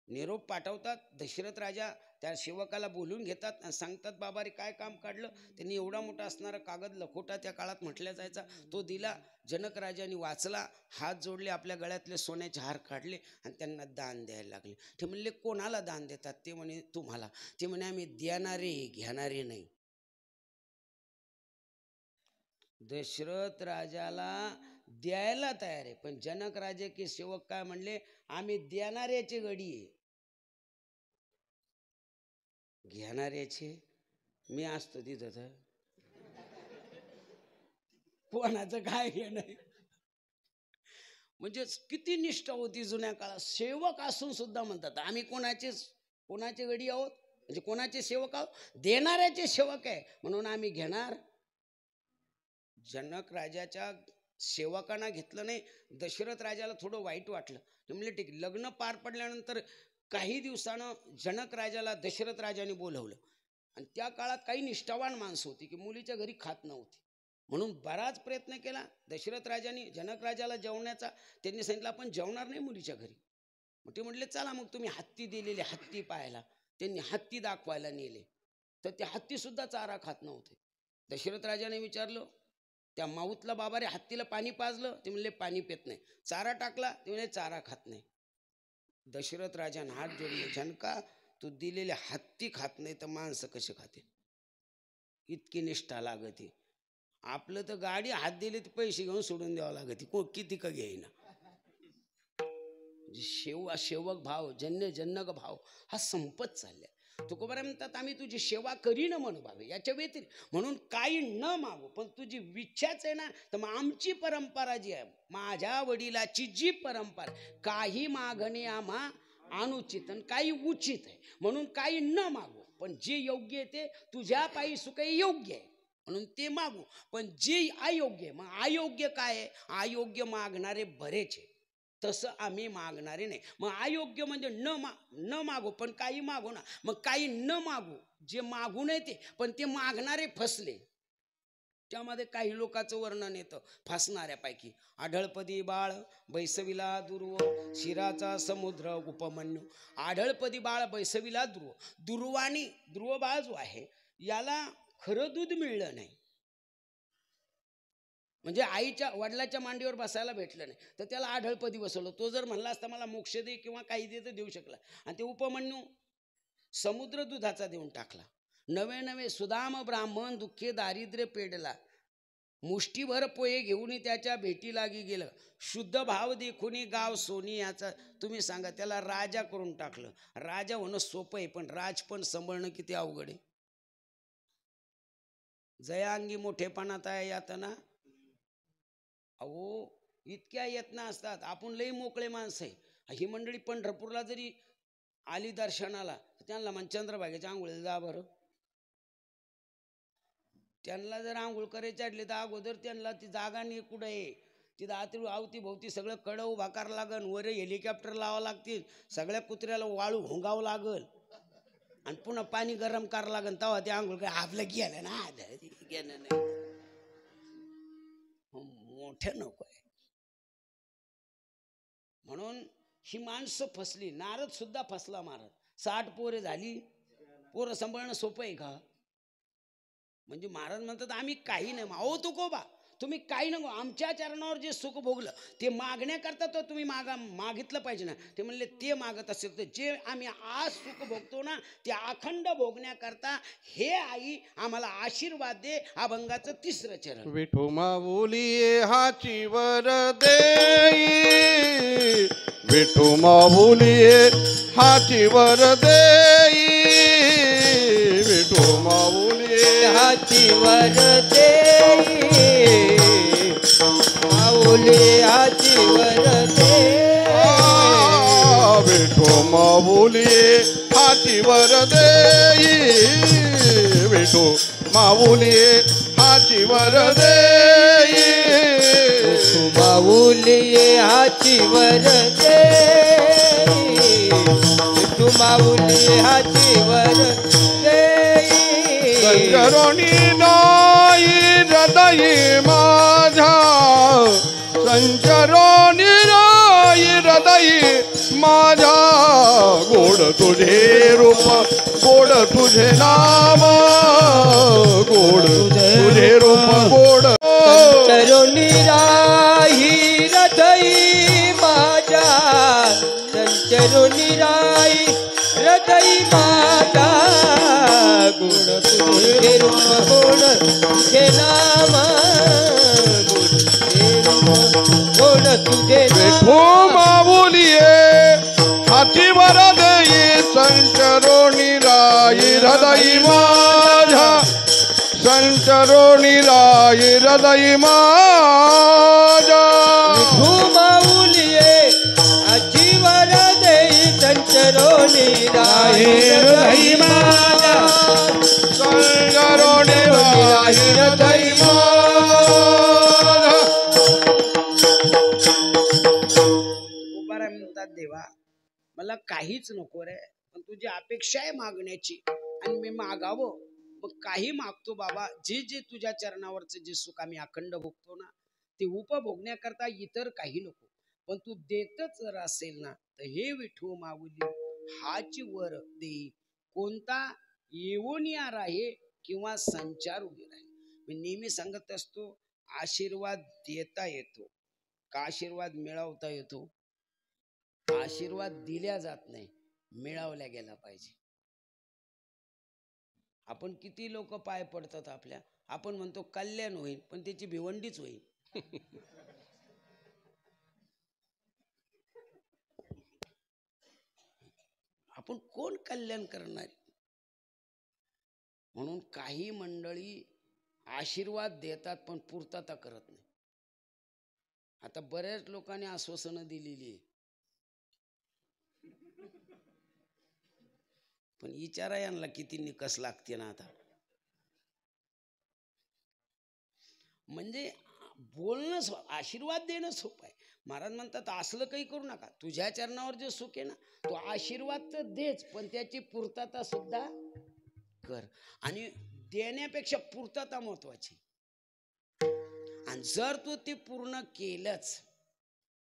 निरोप पाठवतात. दशरथ राजा त्या सेवकाला बोलून घेतात आणि सांगतात, बाबा रे काय काम काढलं? त्यांनी एवढा मोठा असणारा कागद लखोटा त्या काळात म्हटल्या जायचा तो दिला. जनक राजाने वाचला, हात जोडले, आपल्या गळ्यातले सोन्याचे हार काढले आणि त्यांना दान द्यायला लागले. ते म्हणले, कोणाला दान देतात? ते म्हणे, तुम्हाला. ते म्हणे, आम्ही देणारे घेणारे नाही. दशरथ राजाला द्यायला तयार आहे, पण जनक राजे के सेवक काय म्हणले, आम्ही देणाऱ्याचे गडी आहे, घेणाऱ्याचे मी असतो तिथं तर कोणाचं काय घेणं. म्हणजे किती निष्ठा होती जुन्या काळात. सेवक असून सुद्धा म्हणतात आम्ही कोणाचे गडी आहोत, म्हणजे कोणाचे सेवक आहोत? देणाऱ्याचे सेवक आहे, म्हणून आम्ही घेणार. जनक राजाच्या सेवकांना घेतलं नाही. दशरथ राजाला थोडं वाईट वाटलं. ते म्हणले ठीक. लग्न पार पडल्यानंतर काही दिवसानं जनक राजाला दशरथ राजाने बोलवलं. आणि त्या काळात काही निष्ठावान माणसं होती की मुलीच्या घरी खात नव्हती, म्हणून बराच प्रयत्न केला दशरथ राजाने जनक राजाला जेवण्याचा. त्यांनी सांगितलं आपण जेवणार नाही मुलीच्या घरी. मग ते म्हटले चला मग तुम्ही हत्ती दिलेले हत्ती पाहायला. त्यांनी हत्ती दाखवायला नेले, तर ते हत्ती सुद्धा चारा खात नव्हते. दशरथ राजाने विचारलं त्या माऊतला बाबा रे हत्तीला पाणी पाजलं? ते म्हणले पाणी पित नाही. चारा टाकला? ते म्हणले चारा खात नाही. दशरथ राजाने हात जोडले, जनका तू दिलेले हत्ती खात नाही तर माणसं कसे खाते? इतकी निष्ठा लागते. आपलं तर गाडी हात दिले तर पैसे घेऊन सोडून द्यावं लागते, किती का घेईना. सेवक भाव जन्नक भाव हा संपत चाललाय. तुकोबाराय म्हणतात आम्ही तुझी सेवा करीन म्हणू बाबा, याच्या व्यतिरिक्त म्हणून काही न मागू, पण तुझी इच्छाच आहे ना. तर मग आमची परंपरा जी आहे, माझ्या वडिलाची जी परंपरा, काही मागणे आम्हा अनुचित आणि काही उचित आहे, म्हणून काही न मागू. पण जे योग्य आहे ते तुझ्या पायी सुख योग्य आहे म्हणून ते मागू. पण जे अयोग्य आहे, मग अयोग्य काय आहे? अयोग्य मागणारे बरेच आहे, तसं आम्ही मागणारे नाही. मग अयोग्य म्हणजे न मागू, पण काही मागू ना. मग काही न मागू, जे मागू नये ते, पण ते मागणारे फसले. त्यामध्ये काही लोकांचं वर्णन येतं फसणाऱ्यापैकी. आढळपदी बाळ बैसविला दुर्व, शिराचा समुद्र उपमन्यू. आढळपदी बाळ बैसविला दुर्व. दुर्व बाळ जो आहे याला खरं दूध मिळलं नाही, म्हणजे आईच्या वडिलाच्या मांडीवर बसायला भेटलं नाही, तर त्याला आढळपदी बसवलं. तो जर म्हणला असता मला मोक्ष दे किंवा काही दे तर देऊ शकला. आणि ते उपमन्यू समुद्र दुधाचा देऊन टाकला. नवे सुदाम ब्राह्मण दुःखे दारिद्र्य पेडला. मुष्टीभर पोहे घेऊन त्याच्या भेटी लागी गेलं. शुद्ध भाव देखुनी गाव सोनी. याचा तुम्ही सांगा, त्याला राजा करून टाकलं. राजा होणं सोपं आहे, पण राजपण सांभाळणं किती अवघड आहे. जयांगी मोठेपणात आहे यातना. अहो इतक्या यत्ना असतात. आपण लई मोकळे माणसं आहे. ही मंडळी पंढरपूरला जरी आली दर्शनाला, त्यांना मन चंद्रभागेच्या आंघोळीला जा बरं. त्यांना जर आंघोळ करायची वाटली तर अगोदर त्यांना ती जागा नाही कुठं आहे, तिथं अवतीभोवती सगळं कडं उभा करावं लागन, वर हेलिकॉप्टर लावावं लागतील, सगळ्या कुत्र्याला वाळू भोंगावं लागल, आणि पुन्हा पाणी गरम करावं लागन, तेव्हा ते आंघोळ काय आपलं गेलं ना गेलं नाही. मोठ्या नको आहे. म्हणून ही माणसं फसली. नारद सुद्धा फसला महाराज. 60 पोरे झाली. पोरं सांभाळणं सोपं आहे का? म्हणजे महाराज म्हणतात आम्ही काही नाही. अहो तुकोबा तुम्ही काही नको, आमच्या चरणावर जे सुख भोगलं ते मागण्याकरता तर तुम्ही मागितलं पाहिजे ना. ते म्हणले ते मागत असेल तर जे आम्ही आज सुख भोगतो ना ते अखंड भोगण्याकरता हे आई आम्हाला आशीर्वाद दे. अभंगाचं 3रं चरण. विठू माऊली हाची वर देई, विठू माऊली हाची वर देई, विठू माऊली हाची वर देई, माऊली हाची वर देई, विठू माऊली हाची वर देई, विठू माऊली हाची वर देई, माऊली हाची वर देई, तू माऊली हाची वर देई. संचरोणी नाई हृदयी माझा, संचरोणी नाई हृदयी माझा, गोड तुझे रूप गोड तुझे नाम, गोड तुझे रूप गोड. संचरोणी राही हृदयी माझा, संचरोणी राही हृदयी माझा, गोड तुझे रूप गोड तुझे नाम, गोड तुझे विठू माऊलिये हाती वर देई, संचरोणी राई हृदयी माझा, संचरोणी राई हृदयी माझा. विठू माऊलिये हाती वर देई, संचरोणी राई हृदयी माझा. बाबा मला काहीच नको रे, पण तुझी अपेक्षा आहे मागण्याची आणि मी मागावं, मग काही मागतो बाबा. जे जे तुझ्या चरणावरचं जे सुख आम्ही अखंड भोगतो ना, ते उपभोगण्याकरता इतर काही नको. पण तू देतच जर असेल ना, तर हे विठू माऊली हाची वर देई, कोणता येऊन या राहे किंवा संचार उभे राहे. मी नेहमी सांगत असतो, आशीर्वाद देता येतो का आशीर्वाद मिळवता येतो? आशीर्वाद दिल्या जात नाही, मिळवल्या गेला पाहिजे. आपण किती लोक पाय पडतात आपल्या, आपण म्हणतो कल्याण होईल, पण त्याची भिवंडीच होईल. आपण कोण कल्याण करणार? म्हणून काही मंडळी आशीर्वाद देतात पण पूर्तता करत नाही. आता बऱ्याच लोकांनी आश्वासनं दिलेली आहे, पण विचारा यांना किती निकष लागते ना. आता म्हणजे बोलणं आशीर्वाद देणं सोपं आहे. महाराज म्हणतात असलं काही करू नका, तुझ्या चरणावर जे सुख आहे ना, तो आशीर्वाद तर देच, पण त्याची पूर्तता सुद्धा कर. आणि देण्यापेक्षा पूर्तता महत्वाची. आणि जर तू ते पूर्ण केलंच,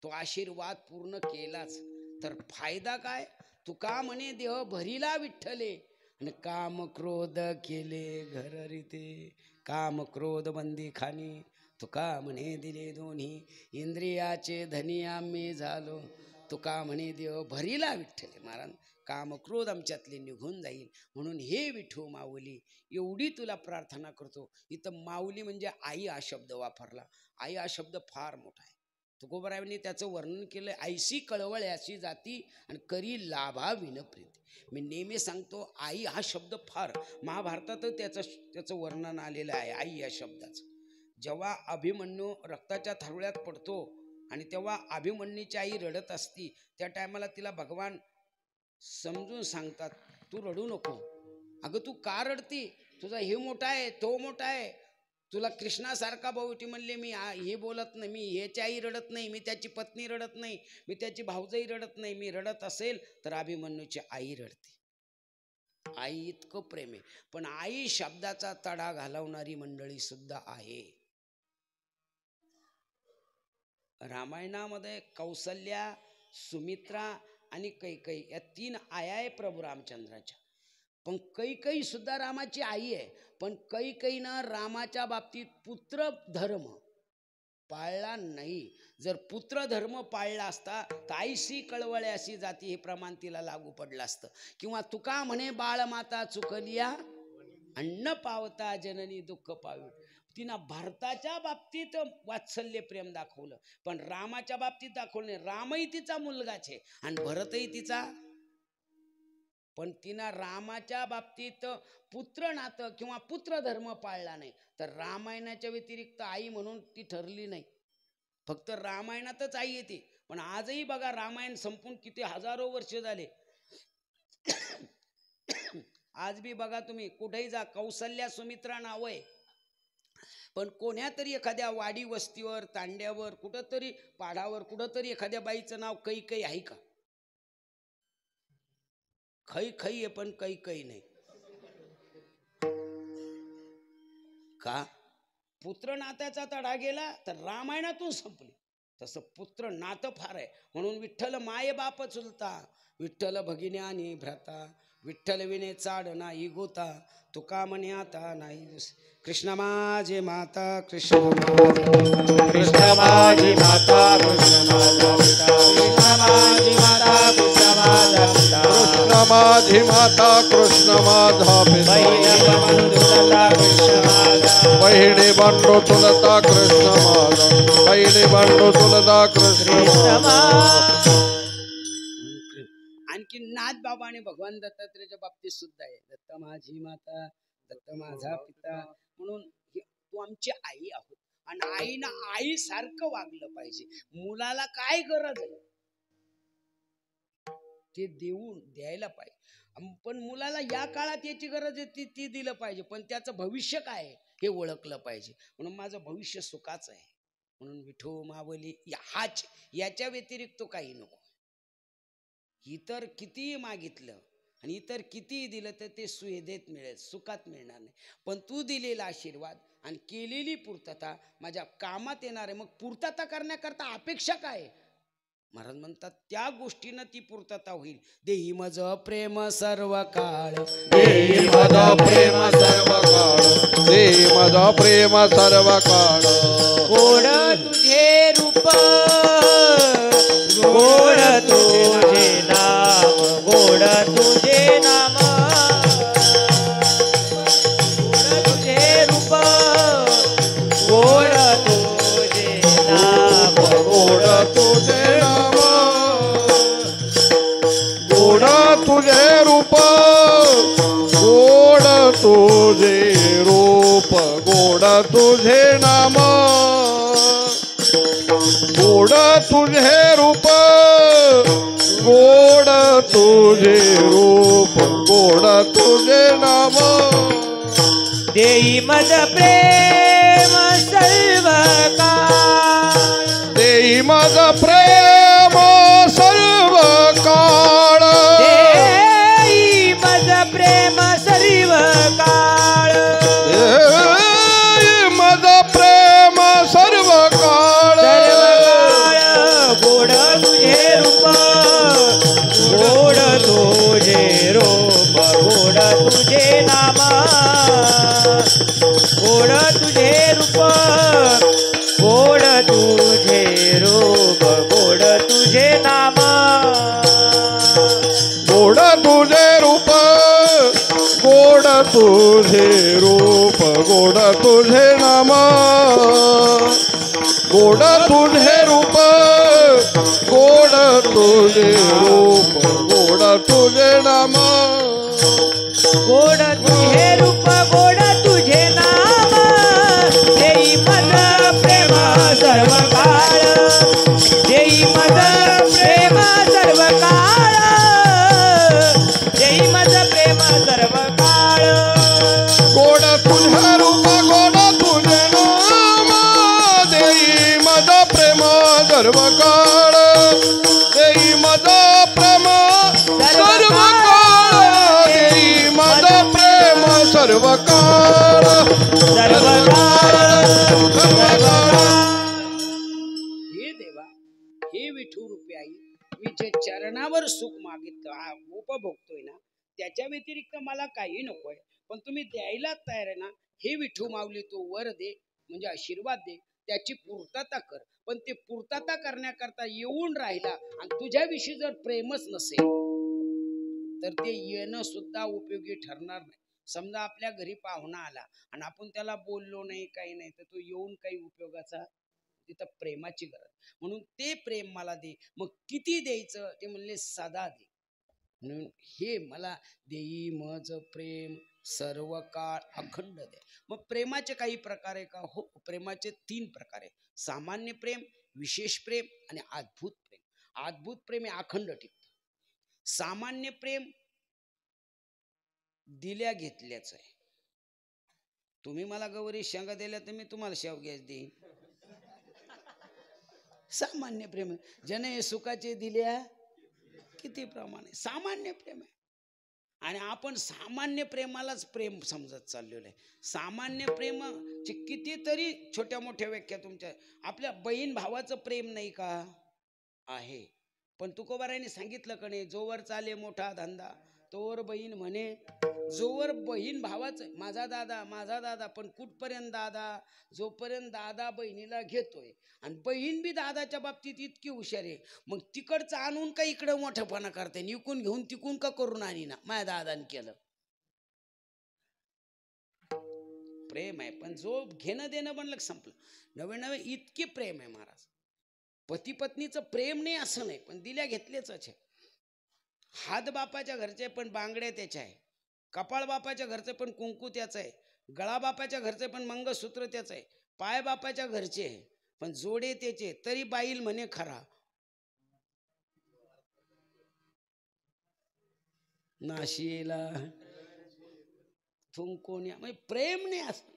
तो आशीर्वाद पूर्ण केलाच, तर फायदा काय? तुका म्हणे देह भरिला विठ्ठले, आणि काम क्रोध केले घर रीते, काम क्रोध बंदी खानी, तुका म्हणे दिले दोन्ही, इंद्रियाचे धनी आम्ही झालो, तुका म्हणे देव भरिला विठ्ठले. महाराज काम क्रोध आमच्यातले निघून जाईल. म्हणून हे विठू माऊली एवढी तुला प्रार्थना करतो. इथं माऊली म्हणजे आई हा शब्द वापरला. आई हा शब्द फार मोठा आहे. तुकोबारायांनी त्याचं वर्णन केलं, ऐशी कळवळ याची जाती आणि करी लाभा विनप्रीती. मी नेहमी सांगतो, आई हा शब्द फार, महाभारतात त्याचं वर्णन आलेलं आहे आई या शब्दाचं. जेव्हा अभिमन्यू रक्ताच्या थारोळ्यात पडतो आणि तेव्हा अभिमन्यूची आई रडत असती, त्या टायमाला तिला भगवान समजून सांगतात, तू रडू नको. अगं तू का रडती? तुझा हे मोठा आहे, तो मोठा आहे, तुला कृष्णासारखा भाऊटी म्हणले. मी हे बोलत नाही, मी ह्याची आई रडत नाही, मी त्याची पत्नी रडत नाही, मी त्याची भाऊजाई रडत नाही. मी रडत असेल तर अभिमन्यूची आई रडते. आई इतकं प्रेम आहे. पण आई शब्दाचा तडा घालवणारी मंडळी सुद्धा आहे. रामायणामध्ये कौसल्या, सुमित्रा आणि कैकेयी या 3 आया आहे प्रभू रामचंद्राच्या. पण कैकेयी सुद्धा रामाची आई आहे. पण कैकेयीनं रामाच्या बाबतीत पुत्र धर्म पाळला नाही. जर पुत्र धर्म पाळला असता तर आईशी कळवळ्याशी जाती हे प्रमाण तिला लागू पडलं असतं. किंवा तुका म्हणे बाळ माता चुकलिया, अन्न पावता जननी दुःख पावी. तिनं भरताच्या बाबतीत वात्सल्य प्रेम दाखवलं, पण रामाच्या बाबतीत दाखवलं नाही. रामही तिचा मुलगाच आहे आणि भरतही तिचा. पण तिनं रामाच्या बाबतीत पुत्र नातं किंवा पुत्र धर्म पाळला नाही. तर रामायणाच्या व्यतिरिक्त आई म्हणून ती ठरली नाही. फक्त रामायणातच आई येते. पण आजही बघा, रामायण संपून किती हजारो वर्ष झाले. आज बी बघा तुम्ही कुठेही जा, कौसल्या सुमित्रा नाव आहे. पण कोण्या तरी एखाद्या वाडी वस्तीवर, तांड्यावर, कुठंतरी पाडावर कुठंतरी एखाद्या बाईचं नाव कैकेयी आहे का? खै आहे पण कैकेयी नाही. का? पुत्र नात्याचा तडा गेला तर रामायणातून संपली. तसं पुत्र नातं फार आहे. म्हणून विठ्ठल माये बाप चुलता, विठ्ठल भगिन्या आणि भ्राता, विठ्ठल विने चाड नाही गोता, तुका म्हणे आता नाही दुसरे. कृष्ण माझे माता, कृष्ण कृष्ण माझी माता, कृष्ण माझा पिता, कृष्ण माझी माता, कृष्ण माझा पिता, कृष्ण माझी माता, कृष्ण माझा पिता, बहिणी बंधू तुलता कृष्ण माझा, बहिणी बंडू तुलता कृष्ण माझा. आणखी नाथ बाबा आणि भगवान दत्तात्रेयाच्या बाबतीत सुद्धा आहे. दत्त माझी माता, दत्त माझा पिता. म्हणून तू आमची आई आहोत आणि आईनं आई सारखं वागलं पाहिजे. मुलाला काय गरज आहे ते द्यायला पाहिजे. पण मुलाला या काळात याची गरज आहे ती दिलं पाहिजे. पण त्याचं भविष्य काय आहे हे ओळखलं पाहिजे. म्हणून माझं भविष्य सुखाचं आहे. म्हणून विठू मावली हाच, याच्या व्यतिरिक्त काही नको. इतर कितीही मागितलं आणि इतर कितीही दिलं तर ते सुविधेत मिळेल, सुखात मिळणार नाही. पण तू दिलेला आशीर्वाद आणि केलेली पूर्तता माझ्या कामात येणार आहे. मग पूर्तता करण्याकरता अपेक्षा काय आहे? महाराज म्हणतात त्या गोष्टीनं ती पूर्तता होईल. देई मज प्रेम सर्व काळ, देई मज प्रेम सर्व काळ, देई मज प्रेम सर्व काळ. गोड तुझे रूप, गोड तुझे नाम, गोड तुझे नाम, गोड तुझे रूप, गोड तुझे नाम, गोड तुझे नाम, गोड तुझे रूप, गोड तुझे रूप, गोड तुझे नाम, गोड तुझे रूप, गोड तुझे रूप, गोड तुझे नाम. देई मज प्रेम सर्व काळ, देई मज प्रेम सर्व काळ, देई मज प्रेम सर्व काळ, देई मज प्रेम सर्व काळ. गोड तुझे रूप, गोड तुझे रूप, गोड तुझे नाम, गोड तुझे रूप, गोड तुझे रूप, गोड तुझे नाम, गोड तुझे रूप, गोड तुझे रूप, गोड तुझे नाम, गोड तुझे रूप, गोड तुझे रूप, गोड तुझे नाम. गोड तुझे रूप, गोड तुझे नाम, देई मज प्रेम सर्व काळ, देई मज प्रेम सर्व काळ, देई मज प्रेम सर्व काळ. गोड तुझे रूप, गोड तुझे नाम, देई मज प्रेम सर्व काळ, देई मज प्रेम सर्व काळ, देई मज प्रेम सर्व काळ, सर्व काळ, सर्व काळ. हे देवा, हे विठू रूपी आई, मी जे चरणावर सुख मागितलं उपभोगतोय ना, त्याच्या व्यतिरिक्त मला काही नकोय. पण तुम्ही द्यायला तयार आहे ना, हे विठू माऊली तू वर दे, म्हणजे आशीर्वाद दे, त्याची पूर्तता कर. पण ते पूर्तता करण्याकरता येऊन राहिला आणि तुझ्याविषयी जर प्रेमच नसेल तर ते येणं सुद्धा उपयोगी ठरणार नाही. समजा आपल्या घरी पाहुणा आला आणि आपण त्याला बोललो नाही, काही नाही, तर तो येऊन काही उपयोगाचा? तिथं प्रेमाची गरज. म्हणून ते प्रेम मला दे. मग किती द्यायचं? ते म्हणले सदा दे. म्हणून हे मला देई मज प्रेम सर्व काळ अखंड दे. मग प्रेमाचे काही प्रकार आहे का? हो, प्रेमाचे 3 प्रकार आहे. सामान्य प्रेम, विशेष प्रेम आणि अद्भुत प्रेम. अद्भुत प्रेम हे अखंड टिकतं. सामान्य प्रेम दिल्या घेतल्याच आहे. तुम्ही मला गौरी शेंगा दिल्या तर मी तुम्हाला शेवग्याच देईन. सामान्य प्रेम आहे. जने सुखाचे दिल्या किती प्रमाणे सामान्य प्रेम आहे. आणि आपण सामान्य प्रेमालाच प्रेम समजत चाललेलं आहे. सामान्य प्रेमाची कितीतरी छोट्या मोठ्या व्याख्या तुमच्या. आपल्या बहीण भावाचं प्रेम नाही का? आहे. पण तुकोबारायांनी सांगितलं का नाही, जोवर चाले मोठा धंदा तोवर बहीण म्हणे. जोवर बहीण भावाचं माझा दादा, पण कुठपर्यंत दादा? जोपर्यंत दादा बहिणीला घेतोय. आणि बहीण बी दादाच्या बाबतीत इतकी हुशार आहे, मग तिकडचं आणून का इकडं मोठेपणा करते, इकून घेऊन तिकून का करून आणि ना माझ्या दादाने केलं. प्रेम आहे. पण जो घेणं देणं बनलं संपलं. नवे नवे इतके प्रेम आहे महाराज. पती पत्नीचं प्रेम नाही असं नाही, पण दिल्या घेतलेच आहे. हात बापाच्या घरचे पण बांगड्या त्याच्या आहे, कपाळ बापाच्या घरचे पण कुंकू त्याचं आहे, गळा बापाच्या घरचे पण मंगळसूत्र त्याचं आहे, पाय बापाच्या घरचे पण जोडे त्याचे, तरी बाईल म्हणे खरा. नाशिला तुम कोण्या म्हणजे प्रेम नाही असं.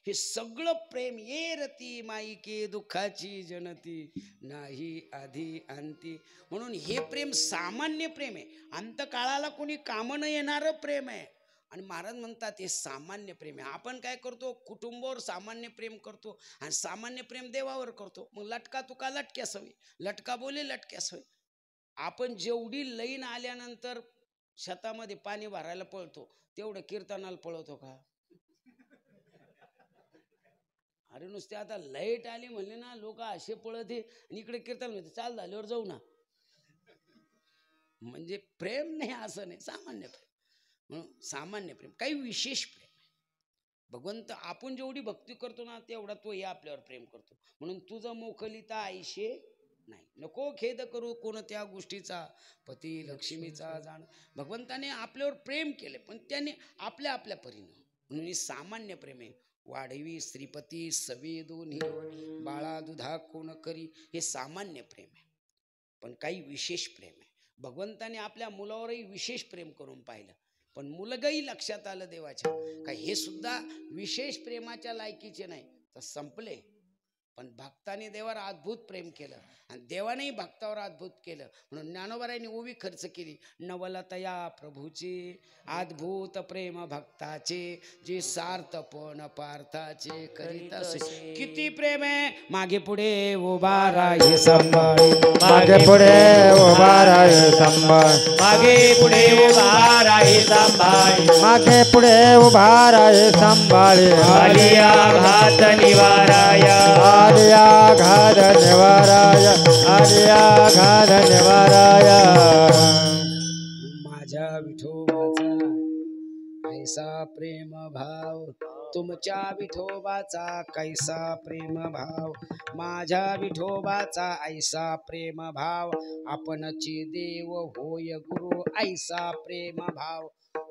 हे सगळं प्रेम ये रती माईके दुःखाची जनती नाही आधी अंती. म्हणून हे प्रेम सामान्य प्रेम आहे, अंत काळाला कोणी काम न येणारं प्रेम आहे. आणि महाराज म्हणतात हे सामान्य प्रेम आहे. आपण काय करतो, कुटुंबावर सामान्य प्रेम करतो आणि सामान्य प्रेम देवावर करतो. मग लटका तुका लटक्यास हवी, लटका बोले लटक्यास हवी. आपण जेवढी लईन आल्यानंतर शेतामध्ये पाणी भरायला पळतो तेवढं कीर्तनाला पळवतो का? अरे नुसते आता लाईट आली म्हणले ना लोक असे पळत आणि इकडे कीर्तन म्हणते चाल झाल्यावर जाऊ ना. म्हणजे प्रेम नाही असं नाही, सामान्य प्रेम. म्हणून सामान्य प्रेम काही विशेष प्रेम आहे. भगवंत आपण जेवढी भक्ती करतो ना तेवढा तो हे आपल्यावर प्रेम करतो. म्हणून तुझं मोखलिता आईशे नाही, नको खेद करू कोणत्या गोष्टीचा, पती लक्ष्मीचा जाण. भगवंताने आपल्यावर प्रेम केले पण त्याने आपल्या आपल्या परीनं. म्हणून हे सामान्य प्रेम आहे. वाढवी श्रीपती सवे दोन्ही बाळा दुधा कोण करी, हे सामान्य प्रेम आहे. पण काही विशेष प्रेम आहे. भगवंताने आपल्या मुलावरही विशेष प्रेम करून पाहिलं पण मुलगही लक्षात आलं देवाच्या का हे सुद्धा विशेष प्रेमाच्या लायकीचे नाही, तर संपले. पण भक्ताने देवावर अद्भुत प्रेम केलं आणि देवानेही भक्तावर अद्भुत केलं. म्हणून ज्ञानोबारायांनी ओवी खर्च केली, नवलतया प्रभूचे अद्भुत प्रेम भक्ताचे, जे सार्थपण पार्थाचे करीत असे. किती प्रेम आहे, मागे पुढे उभा राहे सांभाळी, मागे पुढे उभा राहे सांभाळ, मागे पुढे उभा राही सांभाळी, मागे पुढे उभा राहे सांभाळी. आलिया घात निवाराया, आलिया घात निवाराया, आलिया घात निवाराया. माझ्या विठोबाचा कैसा प्रेम भाव, तुमच्या विठोबाचा कैसा प्रेम भाव, माझ्या विठोबाचा ऐसा प्रेम भाव, आपणची देव होय गुरु ऐसा प्रेम भाव,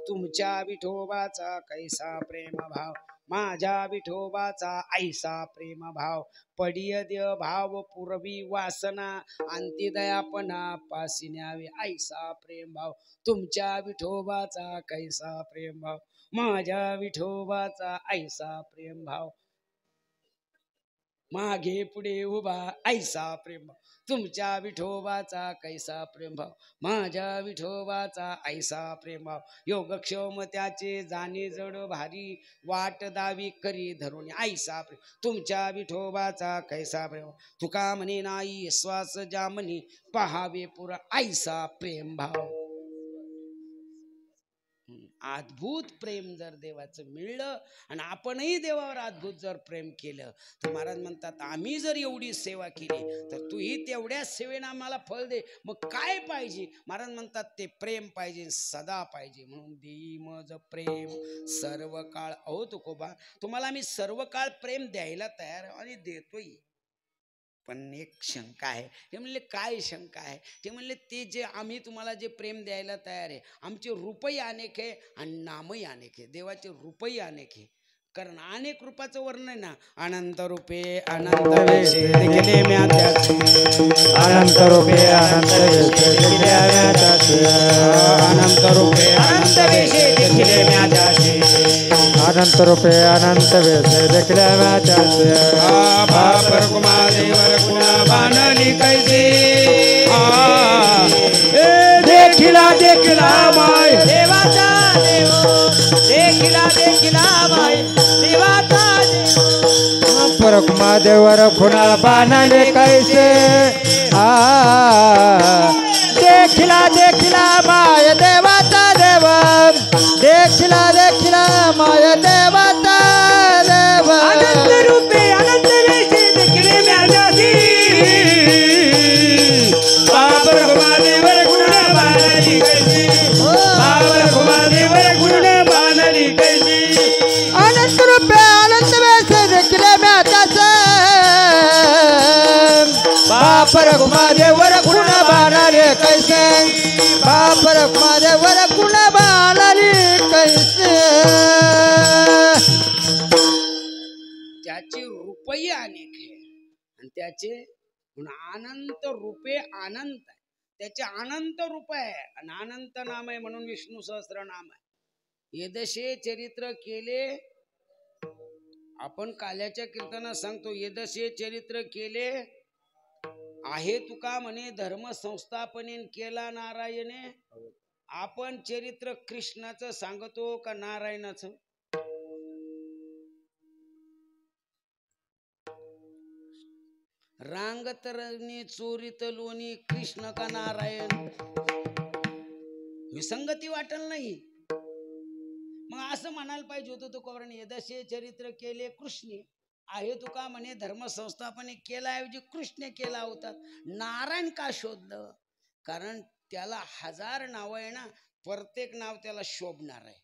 तुमच्या विठोबाचा कैसा प्रेम भाव, माझ्या विठोबाचा ऐसा प्रेम भाव, पडिय देव भाव पूर्वी वासना, अंतिदयापणा पासी न्यावे ऐसा प्रेम भाव, तुमच्या विठोबाचा कैसा प्रेम भाव, माझ्या विठोबाचा ऐसा प्रेम भाव, मागे पुढे उभा ऐसा प्रेम भाव, तुमच्या विठोबाचा कैसा प्रेम भाव, माझ्या विठोबाचा ऐसा प्रेम भाव, योगक्षेम त्याचे जाणे जड भारी, वाट दावी करी धरून ऐसा प्रेम, तुमच्या विठोबाचा कैसा प्रेम, तुका म्हणे नाही श्वास जा म्हणे पहावे पुरा ऐसा प्रेम भाव. अद्भुत प्रेम जर देवाचं मिळलं आणि आपणही देवावर अद्भुत जर प्रेम केलं तर महाराज म्हणतात आम्ही जर एवढी सेवा केली तर तूही तेवढ्याच सेवेनं आम्हाला फळ दे. मग काय पाहिजे, महाराज म्हणतात ते प्रेम पाहिजे, सदा पाहिजे. म्हणून देई मज प्रेम सर्व काळ. अहो तुकोबा तुम्हाला आम्ही सर्व काळ प्रेम द्यायला तयार आणि देतोय. पण एक शंका आहे. ते म्हणले काय शंका आहे, ते म्हणले ते जे आम्ही तुम्हाला जे प्रेम द्यायला तयार आहे, आमचे रूपही अनेक आहे आणि नामही अनेक आहे. देवाचे रूपही अनेक आहे, कारण अनेक रूपाचं वर्णन आहे ना. अनंत रूपे अनंत वेशे देखिले म्या त्याचे, अनंत रूपे अनंत वेशे देखिले म्या त्याचे, अनंत रूपे अनंत वेशे देखिले म्या त्याचे, अनंत रूपे अनंत वेशे देखिले म्या त्याचे. बाप कुमादेवर कुणा बाणली कैसे, देखिला देखिला माय देवाचा देव, देखिला देखिला माय देवाचा देव, परकुमा देवर खुणा बाणाले कैसे. देखिला देखिला माय देवाचा देव, देखिला देखिला माय देवाचा देव. अनंत रूपे अनंत वेशे देखिले म्या त्याचे, बाप कुमादेवर कुणा बाणली कैसे, बाप कुमादेवर कुणा बाणली कैसे, अनंत रूपे अनंत वेशे देखिले म्या त्याचे, बापर कुमादेवर खुण बाणाले कैसे, बापर कुमादेवर खुण बाणाले कैसे. त्याचे रूपही अनेक आहे आणि त्याचे अनंत रूपे अनंत आहे. त्याचे अनंत रूप आहे आणि अनंत नाम आहे. म्हणून विष्णू सहस्त्र नाम आहे. यदशे चरित्र केले आपण काल्याच्या कीर्तनात सांगतो यदसे चरित्र केले आहे तुका म्हणे धर्म संस्थापने केला नारायणे. आपण चरित्र कृष्णाचं सांगतो का नारायणाचं? रांगतरणी चोरीत लोणी कृष्ण का नारायण? विसंगती वाटल नाही. मग असं म्हणायला पाहिजे होतं तो कवराने यदसे चरित्र केले कृष्ण आहे तुका म्हणे धर्म संस्थापने केला ऐवजी कृष्ण केला होता. नारायण का शोधलं? कारण त्याला 1000 नाव आहे ना, प्रत्येक नाव त्याला शोभणार आहे.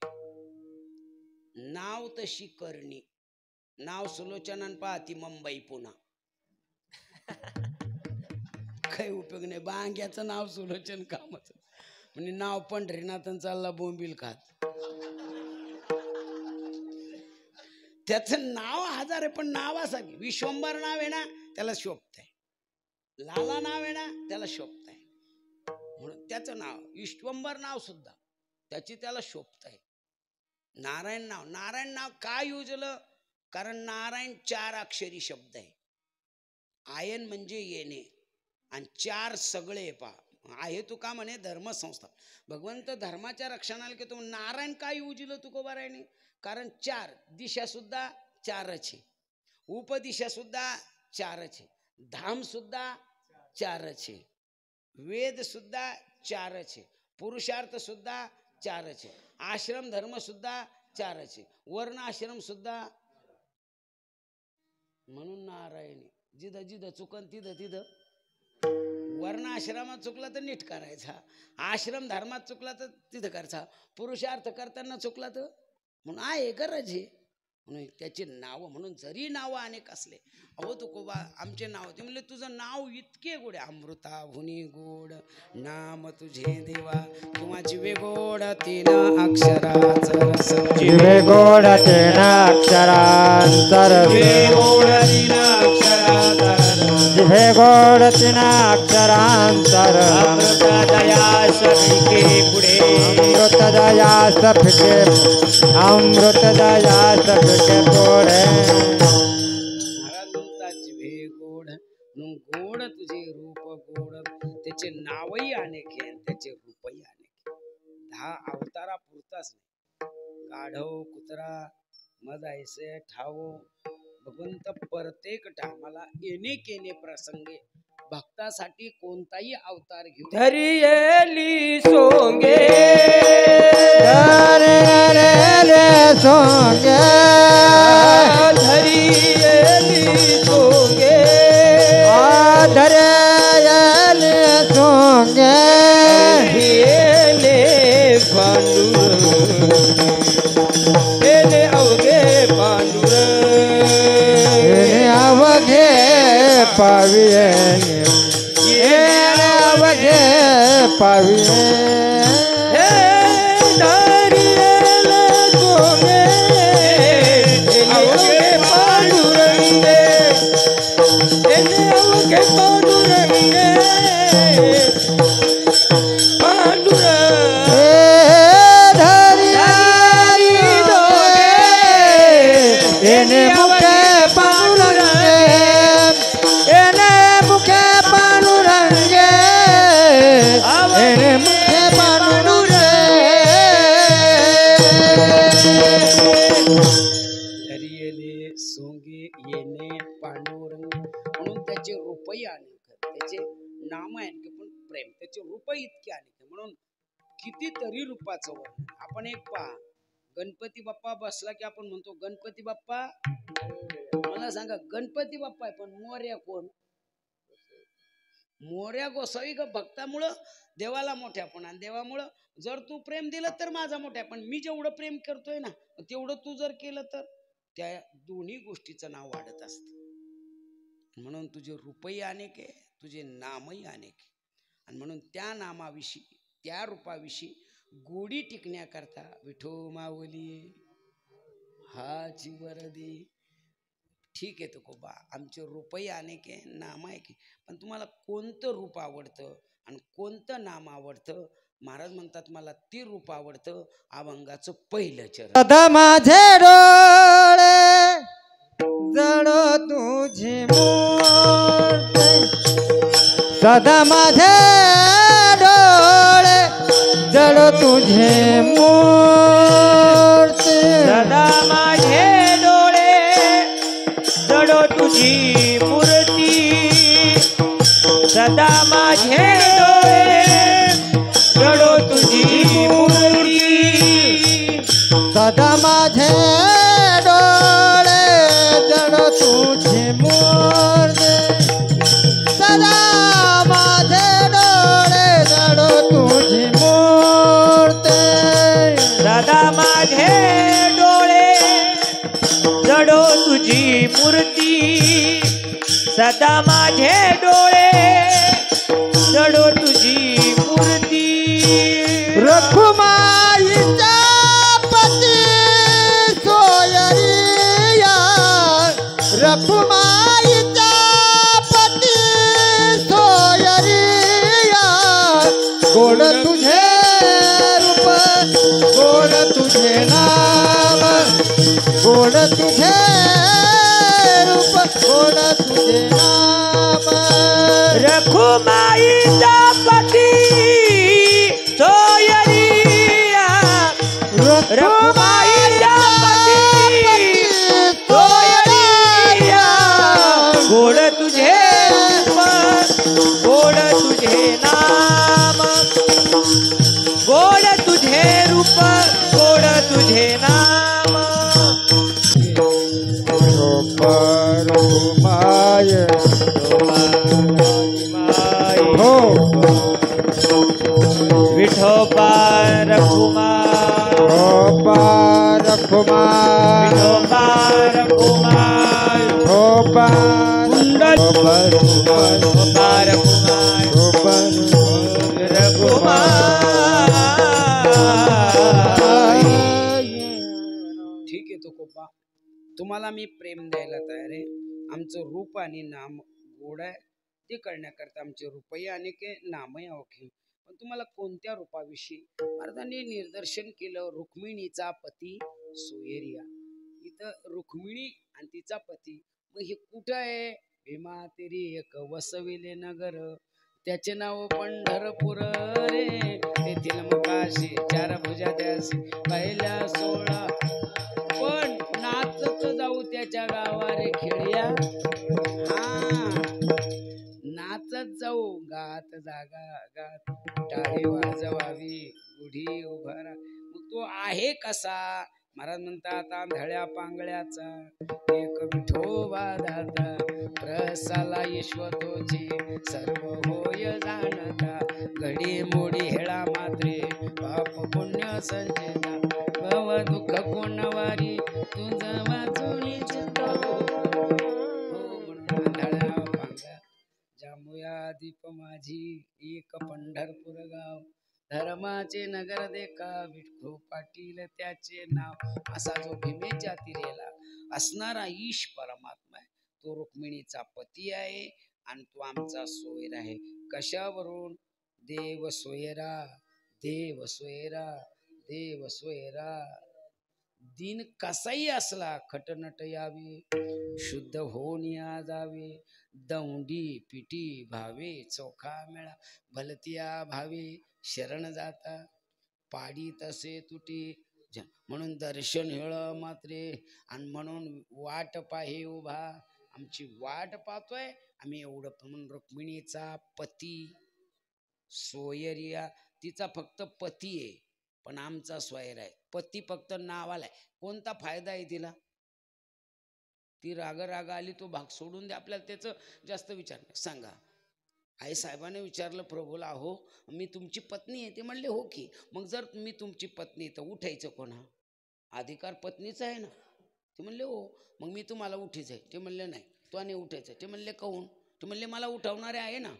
नाव तशी करणी. नाव सुलोचनान पाहती मुंबई पुन्हा काही उपयोग नाही. बांग्याचं नाव सुलोचन कामाचं म्हणजे नाव पंढरीनाथन चालला बोंबील खात. त्याचं नाव 1000 आहे पण नावासाठी विश्वंभर नाव आहे ना त्याला शोभतंय. लाला नाव आहे ना त्याला शोभतंय. म्हणून त्याचं नाव विश्वंभर नाव सुद्धा त्याची त्याला शोभतंय. नारायण नाव का युजलं? कारण नारायण 4 अक्षरी शब्द आहे. आयन म्हणजे येणे आणि 4 सगळे पा आहे तुका म्हणे धर्मसंस्था. भगवंत धर्माच्या रक्षणाला घेतो. नारायण काय उजिलं तुकोबारायने? कारण 4 दिशा सुद्धा 4च आहे, उपदिशा सुद्धा 4च आहे, धाम सुद्धा 4च आहे, वेद सुद्धा 4च आहे, पुरुषार्थ सुद्धा 4च आहे, आश्रम धर्म सुद्धा 4च आहे, वर्ण आश्रम सुद्धा. म्हणून नारायणी जिथं जिथं चुकन तिथं तिथं वर्ण आश्रमात चुकला तर नीट करायचा, आश्रम धर्मात चुकला तर तिथं करायचा, पुरुषार्थ करताना चुकला तर म्हणून आहे गरज आहे. म्हणून त्याचे नाव म्हणून जरी नाव अनेक असले, अहो तुकोबा आमचे नाव ते म्हणले तुझं नाव इतके गोड आहे. अमृता भुनी गोड नाम तुझे देवा किंवा जिवे गोड 3 अक्षराचं रस. जिवे गोड 3 अक्षरांतर गोड 3 अक्षरांतर जिवे गोड 3 अक्षरांतर अमृत दया सफिके पुढे अमृत दया सफिके अमृत दया सफिके पुढे. जिवे गोड गोड तुझे रूप गोड. त्याचे नावही अनेक आहे त्याचे रूपही अनेक आहे. 10 अवतारा पुरताच नाही. गाढव कुत्रा मज ऐसे ठावो. भगवंत प्रत्येक टामाला येणे केने प्रसंगे भक्तासाठी कोणताही अवतार घेऊ. धरियेली सोंगे रे सोंगे धरियेली सोंगे धरियेली सोंगे हेले पांडुरंग हेले अवघे पांडुरंग अवघे पाविये अवघे पाविये कितीतरी रूपाचं वर्णन. आपण एक पहा, गणपती बाप्पा बसला की आपण म्हणतो गणपती बाप्पा. मला सांगा गणपती बाप्पा आहे पण मोर्या कोण? मोर्या गोसावी ग. भक्तामुळं देवाला मोठ्यापण आणि देवामुळं जर तू प्रेम दिलं तर माझा मोठ्यापण. मी जेवढं प्रेम करतोय ना तेवढं तू जर केलं तर त्या दोन्ही गोष्टीचं नाव वाढत असतं. म्हणून तुझे रूपही अनेक आहे, तुझे नामही अनेक आहे. आणि म्हणून त्या नामाविषयी त्या रूपाविषयी गोडी टिकण्याकरता विठो माऊली हाची वरदी. ठीक आहे तुकोबा आमचे रूपही अनेक आहे, नाम आहे की, पण तुम्हाला कोणतं रूप आवडतं आणि कोणतं नाम आवडतं? महाराज म्हणतात मला ते रूप आवडतं अभंगाचं पहिलं चरण. माझे डोळे जडो तुझी मूर्ती सदा माझे डोळे जडो तुझे मूर्ती सदा माझे डोळे जडो तुझी मूर्ती सदा माझे डोळे जडो तुझी मूर्ती सदा माझे डोळे जडो तुझी मूर्ती सदा माझे डोळे जडो तुझी मूर्ती सदा माझे डोळे जडो तुझी मूर्ती सदा माझे डोळे जडो तुझी मूर्ती रखुमाईचा पती सोयरिया रखुमाईचा पती सोयरिया गोड तुझे रूप गोड तुझे नाम गोड तुझे रूप गोड तुझे नाम रखुमाईचा पती सोयरिया रखुमाईचा पती सोयरिया गोड तुझे रूप गोड तुझे नाम गोड तुझे रूप गोड तुझे नाम रखुमाय हो विठोबा रखुमाय रखुमाय विठोबा रखुमाय विठोबा विठोबा रखुमाय ठीक आहे तुकोबा, तुम्हाला मी प्रेम द्यायला तयार आहे. आमचं रूप आणि नाम गोड आहे, ते करण्याकरता आमचे रुपये अनेक आहे, नामही अवघे. पण तुम्हाला कोणत्या रूपाविषयी महाराजांनी निदर्शन केलं? रुक्मिणीचा पती सोयरिया. इथं रुक्मिणी आणि तिचा पती, मग हे कुठं आहे? भीमा तेरी एक वसविले नगर, त्याचे नाव पंढरपूर रे. तेथील मुखाशी चार भुजा त्यासी पहिल्या 16. पण नाचत जाऊ त्याच्या गावारे खेळ्या. हा, नाचत जाऊ गात जागा गात टाळी वाजवावी गुढी उभारा. मग तो आहे कसा? महाराज म्हणतात आंधळ्या पांगळ्याचा एक विठोबा दाता, प्रसाला ईश्वतोची सर्व होय जाणता. घडी मोडी हेळा मात्रे पाप पुण्य संचेता, भव दुःख कोणवारी तुझं वाचुनी चित्त. हो म्हणून आंधळ्या पांगळ्या जांभूया दीप माझी एक पंढरपूर गाव, धर्माचे नगर देखा विठो पाटील त्याचे नाव. असा जो भीमेच्या तिरेला असणारा ईश परमात्मा आहे, तो रुक्मिणीचा पती आहे आणि तो आमचा सोयर आहे. कशावरून? देव सोयरा देव सोयरा देव सोयरा. दिन कसाही असला खटनट यावे, शुद्ध होऊन या जावे. दौंडी पिटी भावे चोखा मेळा, भलत्या भावे शरण जाता. पाडी तसे तुटी म्हणून दर्शन हेळ मात्रे, आणि म्हणून वाट पाहे उभा. आमची वाट पाहतोय आम्ही एवढं. म्हणून रुक्मिणीचा पती सोयरिया, तिचा फक्त पती आहे पण आमचा सोयर आहे. पती फक्त नावाला आहे. कोणता फायदा आहे तिला? ती राग आली तो भाग सोडून दे, आपल्याला त्याचं जास्त विचार नाही. सांगा, आई साहेबांनी विचारलं प्रभूला, अहो मी तुमची पत्नी आहे. ते म्हणले हो की. मग जर मी तुमची पत्नी तर उठायचं कोणा? अधिकार पत्नीचा आहे ना. ते म्हणले हो. मग मी तुम्हाला उठायचं आहे? ते म्हणले नाही, तो नाही उठायचं. ते म्हणले काहून? ते म्हणले मला उठवणारे आहे ना.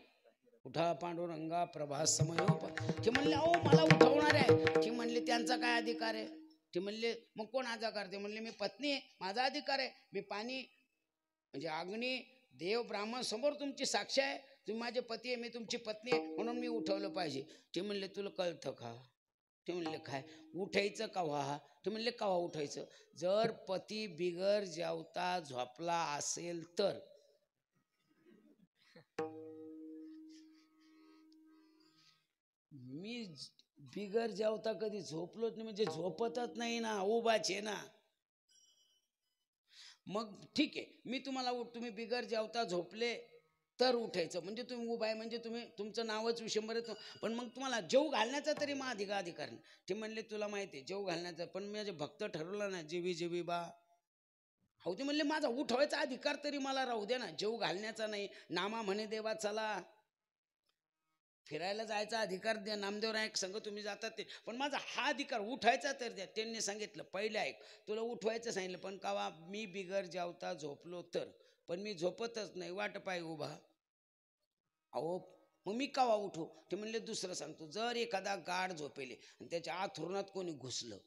उठा पांडुरंगा प्रभास समयो. ते म्हणले अहो मला उठवणारे आहे. ते म्हणले त्यांचा काय अधिकार आहे? ते म्हणले मग कोण अधिकार? ते म्हणले मी पत्नी आहे, माझा अधिकार आहे. मी पाणी म्हणजे अग्नी देव ब्राह्मण समोर तुमची साक्ष आहे, तुम्ही माझे पती आहे, मी तुमची पत्नी आहे, म्हणून मी उठवलं पाहिजे. ते म्हणले तुला कळतं का? ते म्हणले काय उठायचं कव्हा? ते म्हणले कव्हा उठायचं? जर पती बिगर जेवता झोपला असेल तर. मी बिगर जेवता कधी झोपलोच नाही, म्हणजे झोपतच नाही ना, उभाच आहे ना. मग ठीक आहे, मी तुम्हाला तुम्ही बिगर जेवता झोपले तर उठायचं, म्हणजे तुम्ही उभा आहे म्हणजे तुम्ही तुमचं नावच विशंबर येतो. पण मग तुम्हाला जेव घालण्याचा तरी मग अधिकार नाही. ते म्हणले तुला माहिती आहे जेव घालण्याचा, पण माझे भक्त ठरवलं ना जेवी जेवी बा. हो ते म्हणले माझा उठवायचा अधिकार तरी मला राहू दे ना, जेव घालण्याचा नाही. नामा म्हणे देवा चला, फिरायला जायचा अधिकार द्या, नामदेव नायक संघ तुम्ही जातात ते, पण माझा हा अधिकार उठायचा तर द्या. त्यांनी सांगितलं पहिले ऐक, तुला उठवायचं सांगितलं, पण कावा मी बिगर जेवता झोपलो तर. पण मी झोपतच नाही, वाट पाय उभा. अहो मग मी कावा उठू? ते म्हणले दुसरं सांगतो, जर एखादा गाढ झोपेले आणि त्याच्या आथुरणात कोणी घुसलं,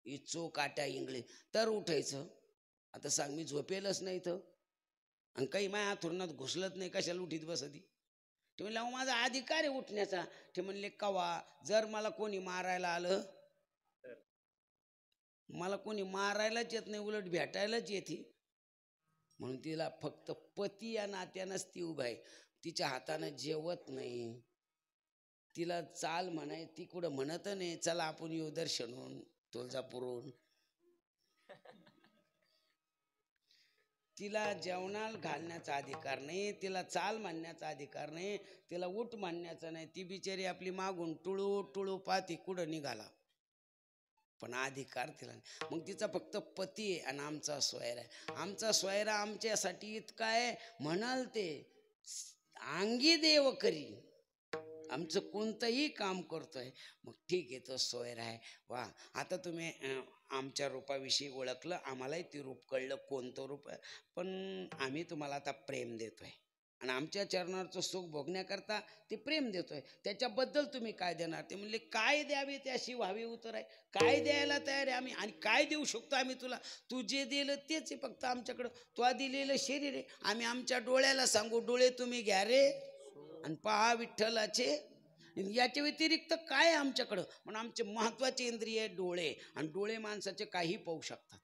इचो काट्या इंगळे, तर उठायचं. आता सांग, मी झोपेलच नाही तर, आणि काही माझ्या आथुरणात घुसलत नाही, कशाला उठीत बसती? ते म्हणले अहो माझा अधिकार आहे उठण्याचा. ते म्हणले कवा? जर मला कोणी मारायला आलं, मला कोणी मारायलाच येत नाही, उलट भेटायलाच येते. म्हणून तिला फक्त पती या नात्यानंच ती उभा आहे. तिच्या हातानं जेवत नाही, तिला चाल म्हणाय ती कुठं म्हणत नाही चला आपण येऊ दर्शनून तुळजापूरहून. तिला जेवणाला घालण्याचा अधिकार नाही, तिला चाल म्हणण्याचा अधिकार नाही, तिला उठ म्हणण्याचा नाही. ती बिचारी आपली मागून टुळू टुळू पाहती कुठं निघाला, पण अधिकार तिला नाही. मग तिचा फक्त पती आहे आणि आमचा सोयरा आहे. आमचा सोयरा आमच्यासाठी इतका आहे, म्हणाल ते अंगी देव करी, आमचं कोणतंही काम करतोय. मग ठीक आहे, तो सोयरा आहे. वा, आता तुम्ही आमच्या रूपाविषयी ओळखलं, आम्हालाही ते रूप कळलं कोणतं रूप आहे. पण आम्ही तुम्हाला आता प्रेम देतोय आणि आमच्या चरणाचं सुख भोगण्याकरता ते प्रेम देतोय. त्याच्याबद्दल तुम्ही काय देणार? ते म्हणले काय द्यावे त्याशी व्हावी उतर आहे. काय द्यायला तयार आहे आम्ही, आणि काय देऊ शकतो आम्ही तुला? तू जे दिलं तेच आहे फक्त आमच्याकडं. तू दिलेलं शरीर आहे, आम्ही आमच्या डोळ्याला सांगू डोळे तुम्ही घ्या रे आणि पहा विठ्ठलाचे. याच्या व्यतिरिक्त काय आमच्याकडं? पण आमचे महत्वाचे इंद्रिय डोळे, आणि डोळे माणसाचे काही पाहू शकतात,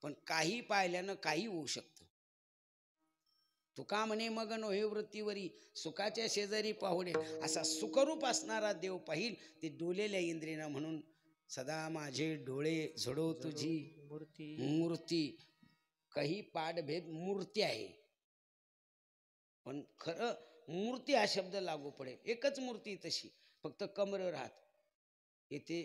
पण काही पाहिल्यानं काही होऊ शकतं. तुका म्हणे मग नो हे वृत्तीवरी सुखाच्या शेजारी पाहुणे, असा सुखरूप असणारा देव पाहिल ते डोलेल्या इंद्रियनं. म्हणून सदा माझे डोळे झडो तुझी मूर्ती. काही पाठभेद मूर्ती आहे, पण खरं मूर्ती हा शब्द लागू पडेल. एकच मूर्ती तशी, फक्त कमर राहत येते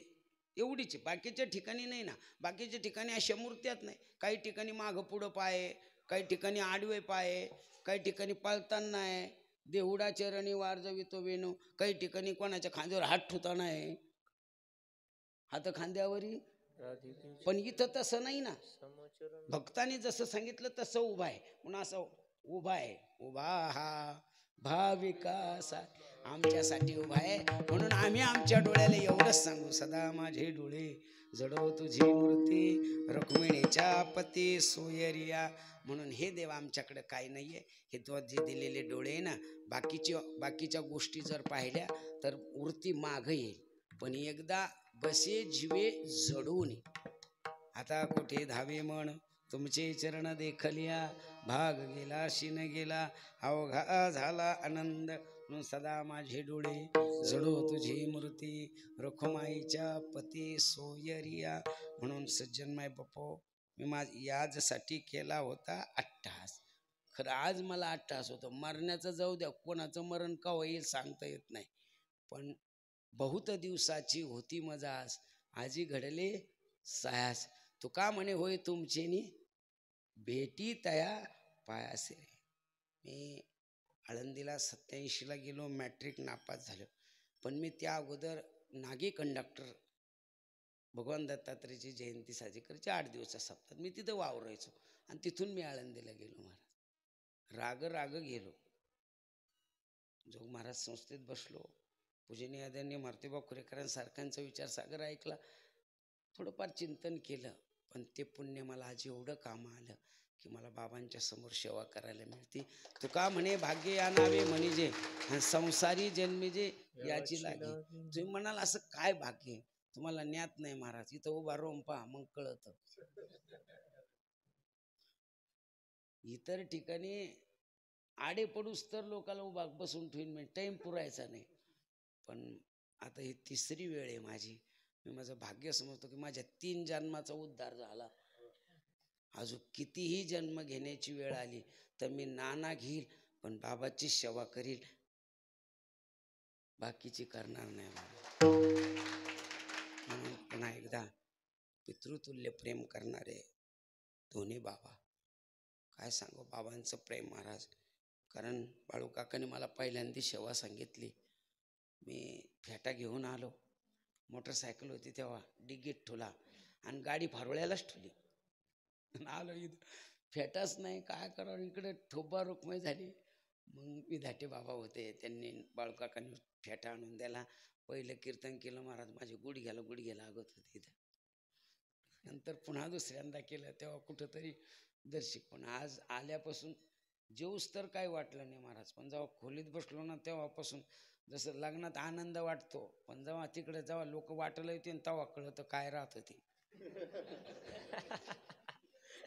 एवढीच. बाकीच्या ठिकाणी नाही ना, बाकीच्या ठिकाणी अशा मूर्त्यात नाही. काही ठिकाणी मागं पुढं पाय, काही ठिकाणी आडवे पाय, काही ठिकाणी पळताना आहे, देहुडा चरणी वार जवितो वेणू, काही ठिकाणी कोणाच्या खांद्यावर हात ठुताना आहे, हात खांद्यावरी. पण इथं तसं नाही ना, भक्तांनी जसं सांगितलं तसं उभा आहे. म्हणून असं उभा आहे, उभा हा भाविकासा आमच्यासाठी उभा आहे. म्हणून आम्ही आमच्या डोळ्याला एवढंच सांगू, सदा माझे डोळे जडो तुझी मूर्ती, रुक्मिणीच्या पती सोयरिया. म्हणून हे देवा आमच्याकडे काही नाहीये, हे तो जे दिलेले डोळे आहे ना, बाकीच्या गोष्टी जर पाहिल्या तर वृत्ती मागं येईल, पण एकदा बसे जीवे जडून. आता कुठे धावे मन तुमचे चरण देखलिया, भाग गेला शिन गेला अवघा झाला आनंद. म्हणून सदा माझे डोळे जडो तुझी मूर्ती, रुखमाईच्या पती सोयरिया. म्हणून सज्जनमाय बापो, मी याजसाठी केला होता अट्टहास. खरं आज मला अट्टहास होतो. मरण्याचं जाऊ द्या, कोणाचं मरण का होईल सांगता येत नाही, पण बहुत दिवसाची होती मजास, आजी घडले सायास. तुका म्हणे होय तुमचेनी भेटी तया पायासे. मी आळंदीला 87ला गेलो, मॅट्रिक नापास झालो. पण मी त्या अगोदर नागी कंडक्टर भगवान दत्तात्रेयची जयंती साजरी करायची 8 दिवसा सप्ताहात. मी तिथं वावरायचो आणि तिथून मी आळंदीला गेलो. महाराज राग गेलो, जोग महाराज संस्थेत बसलो, पूजनीय आदरणीय मारुतीबा खुरेकरांसारख्यांचा विचार सागर ऐकला, थोडंफार चिंतन केलं. पण ते पुण्य मला आज एवढं कामं आलं की मला बाबांच्या समोर सेवा करायला मिळते. तुका म्हणे भाग्य या नावे म्हणजे संसारी जन्मी जे याची लागे. तुम्ही म्हणाल असं काय भाग्य? तुम्हाला ज्ञात नाही महाराज, इथं उभा राहून पहा मग कळत. इतर ठिकाणी आडे पडूस तर लोकाला उभा बसून ठेवून म्हणजे टाइम पुरायचा नाही. पण आता ही तिसरी वेळ आहे माझी. मी माझं भाग्य समजतो की माझ्या 3 जन्माचा उद्धार झाला. अजून कितीही जन्म घेण्याची वेळ आली तर मी नाना घेईल, पण बाबाची सेवा करील, बाकीची करणार नाही. म्हणून पुन्हा एकदा पितृतुल्य प्रेम करणारे दोन्ही बाबा, काय सांगू बाबांचं प्रेम महाराज. कारण बाळू काकाने मला पहिल्यांदा सेवा सांगितली. मी फेटा घेऊन आलो, मोटरसायकल होती तेव्हा, डिग्गीत ठेवला आणि गाडी फारोळ्यालाच ठेवली. आलो इथं फेटाच नाही, काय करावं, इकडे ठोबा रुक्मय झाली. मग विधाटे बाबा होते, त्यांनी बाळू काकांनी फेटा आणून द्याला. पहिलं कीर्तन केलं महाराज, माझे गुडघ्याला आगत होती इथं. नंतर पुन्हा दुसऱ्यांदा केलं तेव्हा कुठंतरी दर्शिक. पण आज आल्यापासून जेऊस तर काय वाटलं नाही महाराज, पण जेव्हा खोलीत बसलो ना तेव्हापासून जसं लग्नात आनंद वाटतो, पण जेव्हा तिकडे जेव्हा लोक वाटलं येते तेव्हा कळतं काय राहत होती.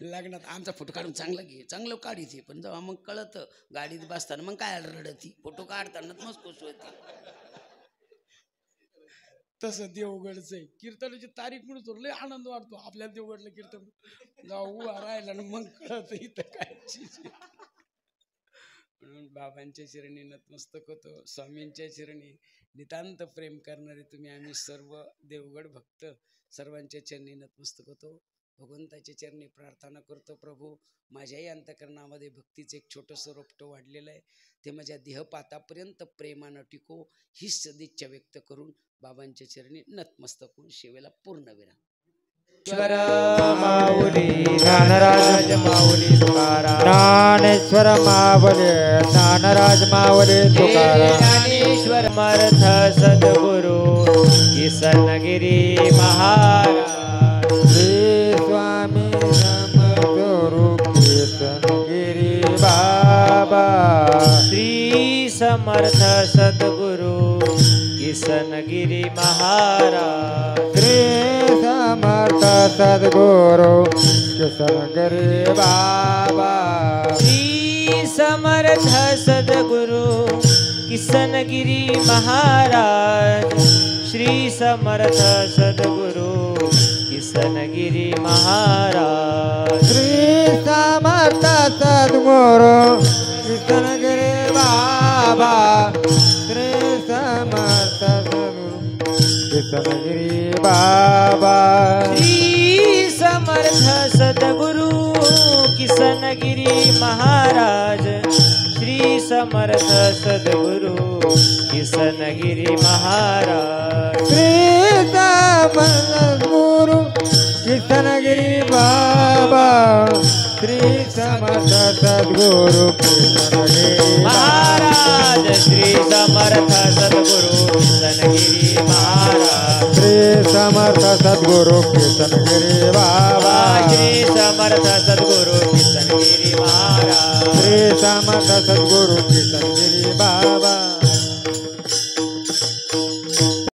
लग्नात आमचा फोटो काढून चांगलं घे, चांगलं काढीते, पण जेव्हा मग कळतं गाडीत बसताना मग काय रडती, फोटो काढताना मग खुश होती. तसं देवगडच आहे. कीर्तनाची तारीख म्हणून लय आनंद वाटतो आपल्याला देवगडलं कीर्तन जेव्हा उभा राहिला ना मग कळत इथं काय चीज. म्हणून बाबांच्या चरणी नतमस्तक होतो. स्वामींच्या चरणी नितांत प्रेम करणारे तुम्ही आम्ही सर्व देवगड भक्त सर्वांच्या चरणी नतमस्तक होतो. भगवंताच्या चरणी प्रार्थना करतो, प्रभू माझ्याही अंतकरणामध्ये भक्तीचं एक छोटंसं रोपटं वाढलेलं आहे, ते माझ्या देहपातापर्यंत प्रेमानं टिको, ही सदिच्छा व्यक्त करून बाबांच्या चरणी नतमस्तक होऊन सेवेला पूर्ण विराम. ईश्वर माऊली ज्ञानराज माऊली तुकाराम, ज्ञानेश्वर माऊली ज्ञानराज माऊली तुकाराम, ज्ञानेश्वर समर्थ सद्गुरु किसनगिरी महाराज, श्री स्वामी समर्थ किसनगिरी बाबा, श्री समर्थ सद्गुरु किसनगिरी महाराज, श्री समर्थ सद्गुरु किसनगिरी बाबा, श्री समर्थ सद्गुरु किसनगिरी महाराज, श्री समर्थ सद्गुरु किसनगिरी महाराज, श्री समर्थ सद्गुरु किसनगिरी बाबा, श्री समर्थ सद्गुरु किसनगिरी बाबा, श्री समर्थ सद्गुरु किसनगिरी महाराज, श्री समर्थ सद्गुरु किसनगिरी महाराज, श्री समर्थ गुरु किसनगिरी बाबा, श्री समर्थ सद्गुरु किसनगिरी महाराज, श्री समर्थ सद्गुरु किसनगिरी महाराज, श्री समर्थ सद्गुरु किसनगिरी बाबा, श्री समर्थ सद्गुरु किसनगिरी महाराज, श्री समर्थ सद्गुरु किसन